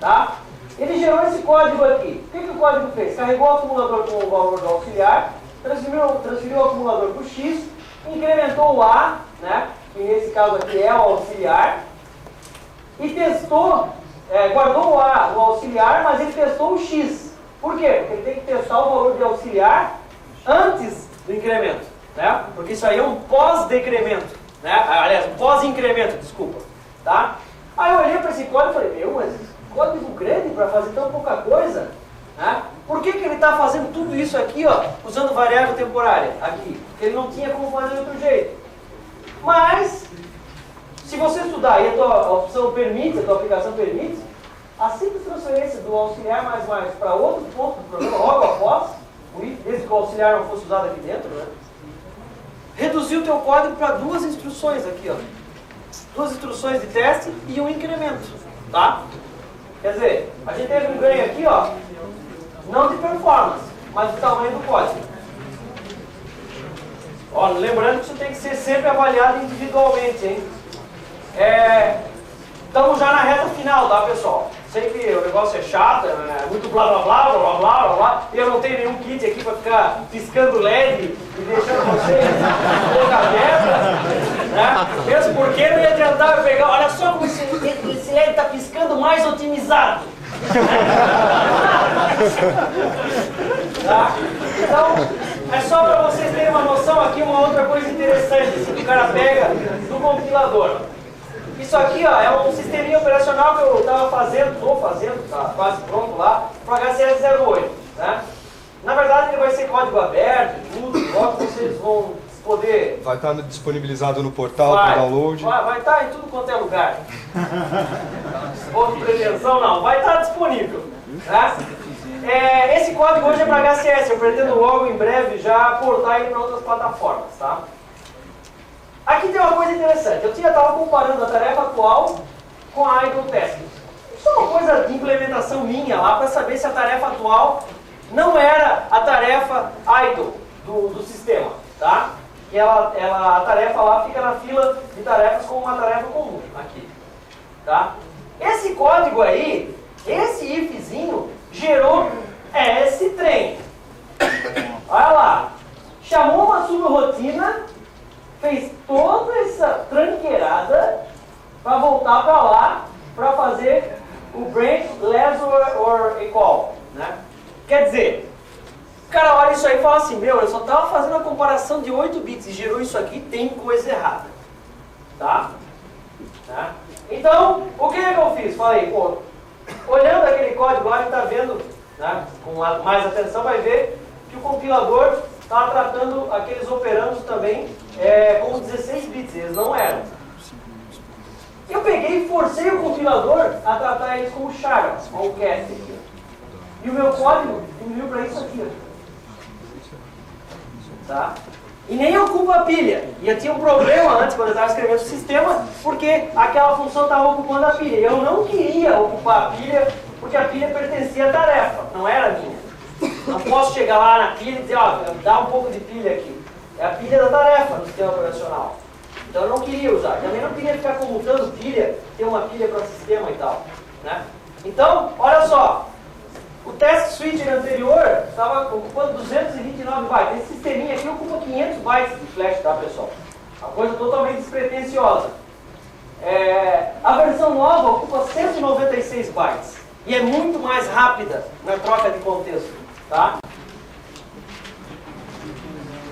Tá? Ele gerou esse código aqui. O que o código fez? Carregou o acumulador com o valor do auxiliar, transferiu o acumulador para o x, incrementou o a, né, que nesse caso aqui é o auxiliar, e testou. Guardou o A no auxiliar, mas ele testou o X. Por quê? Porque ele tem que testar o valor de auxiliar antes do incremento. Né? Porque isso aí é um pós-decremento. Né? Aliás, um pós-incremento, desculpa. Tá? Aí eu olhei para esse código e falei, meu, mas código grande para fazer tão pouca coisa? Né? Por que ele está fazendo tudo isso aqui, ó, usando variável temporária? Aqui. Porque ele não tinha como fazer de outro jeito. Mas... se você estudar e a tua opção permite, a tua aplicação permite, a simples transferência do auxiliar mais para outro ponto do programa, logo após, desde que o auxiliar não fosse usado aqui dentro, né, reduziu o teu código para duas instruções aqui, ó. Duas instruções de teste e um incremento. Tá? Quer dizer, a gente teve um ganho aqui, ó, não de performance, mas de tamanho do código. Ó, lembrando que isso tem que ser sempre avaliado individualmente, hein? Estamos já na reta final, tá, pessoal? Sei que o negócio é chato, é muito blá blá blá blá blá blá blá, e eu não tenho nenhum kit aqui para ficar piscando LED e deixando vocês boca aberta, né? Mesmo porque não ia adiantar eu pegar, olha só como esse LED está piscando mais otimizado. Tá? Então, é só para vocês terem uma noção aqui, uma outra coisa interessante que o cara pega do compilador. Isso aqui, ó, é um sisteminha operacional que eu estou fazendo, tá quase pronto lá, para o HCS08. Né? Na verdade, ele vai ser código aberto, tudo, logo vocês vão poder... vai estar disponibilizado no portal para download? Vai estar em tudo quanto é lugar. Outra pretensão não, vai estar disponível. Tá? Esse código hoje é para HCS, eu pretendo logo em breve já portar ele para outras plataformas. Tá? Aqui tem uma coisa interessante, eu estava comparando a tarefa atual com a idle testing. Isso é uma coisa de implementação minha lá para saber se a tarefa atual não era a tarefa idle do sistema, tá? E a tarefa lá fica na fila de tarefas como uma tarefa comum aqui, tá? Esse código aí, esse ifzinho, gerou esse trem. Olha lá, chamou uma subrotina, fez toda essa tranqueirada para voltar para lá para fazer o branch less or equal, né? Quer dizer, o cara olha isso aí e fala assim, meu, eu só estava fazendo a comparação de 8 bits e gerou isso aqui, tem coisa errada, tá? Então, o que eu fiz? Falei, pô, olhando aquele código lá, a gente está vendo, né, com mais atenção, vai ver que o compilador está tratando aqueles operandos também como 16 bits, eles não eram. Eu peguei e forcei o compilador a tratar eles como char, como cast aqui. E o meu código diminuiu para isso aqui. Tá? E nem ocupa a pilha. E eu tinha um problema antes, quando eu estava escrevendo o sistema, porque aquela função estava ocupando a pilha. Eu não queria ocupar a pilha, porque a pilha pertencia à tarefa, não era minha. Não posso chegar lá na pilha e dizer, ó, dá um pouco de pilha aqui. É a pilha da tarefa do sistema operacional. Então eu não queria usar. Também não queria ficar comutando pilha, ter uma pilha para sistema e tal. Né? Então, olha só. O test switcher anterior estava ocupando 229 bytes. Esse sisteminha aqui ocupa 500 bytes de flash, tá, pessoal? Uma coisa totalmente despretensiosa. A versão nova ocupa 196 bytes. E é muito mais rápida na troca de contexto, tá?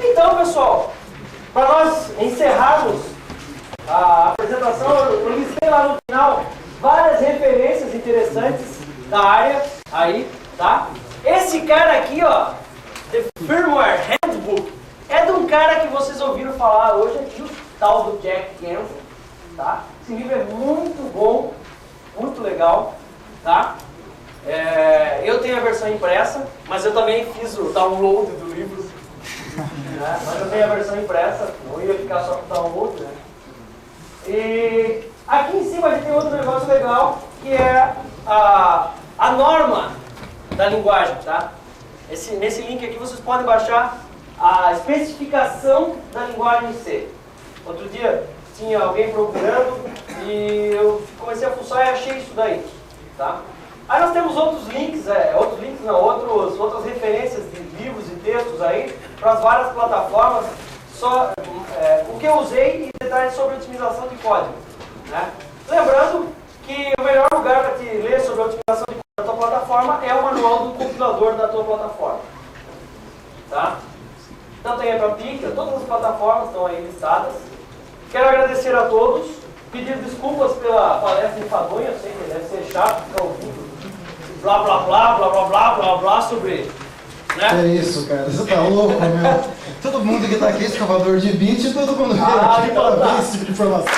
Então, pessoal, para nós encerrarmos a apresentação, eu listei lá no final várias referências interessantes da área aí, tá? Esse cara aqui, ó, The Firmware Handbook, é de um cara que vocês ouviram falar hoje aqui, o tal do Jack Gensen, tá? Esse livro é muito bom, muito legal, tá? Eu tenho a versão impressa, mas eu também fiz o download do livro, né? Mas eu tenho a versão impressa, não ia ficar só com o download, né? E aqui em cima a gente tem outro negócio legal, que é a norma da linguagem, tá? Nesse link aqui vocês podem baixar a especificação da linguagem C. Outro dia tinha alguém procurando e eu comecei a fuçar e achei isso daí, tá? Aí nós temos outras referências de livros e textos aí para as várias plataformas. O que eu usei e detalhes sobre otimização de código, né? Lembrando que o melhor lugar para te ler sobre a otimização de código da tua plataforma é o manual do compilador da tua plataforma, tá? Então tem aí para Pica, todas as plataformas estão aí listadas. Quero agradecer a todos, pedir desculpas pela palestra enfadonha, eu sei que deve ser chato ficar ouvindo blá blá blá blá blá blá blá blá sobre, né? É isso, cara, você tá louco, meu. Todo mundo que tá aqui é escavador de 20 e todo mundo veio aqui para ver esse tipo de informação.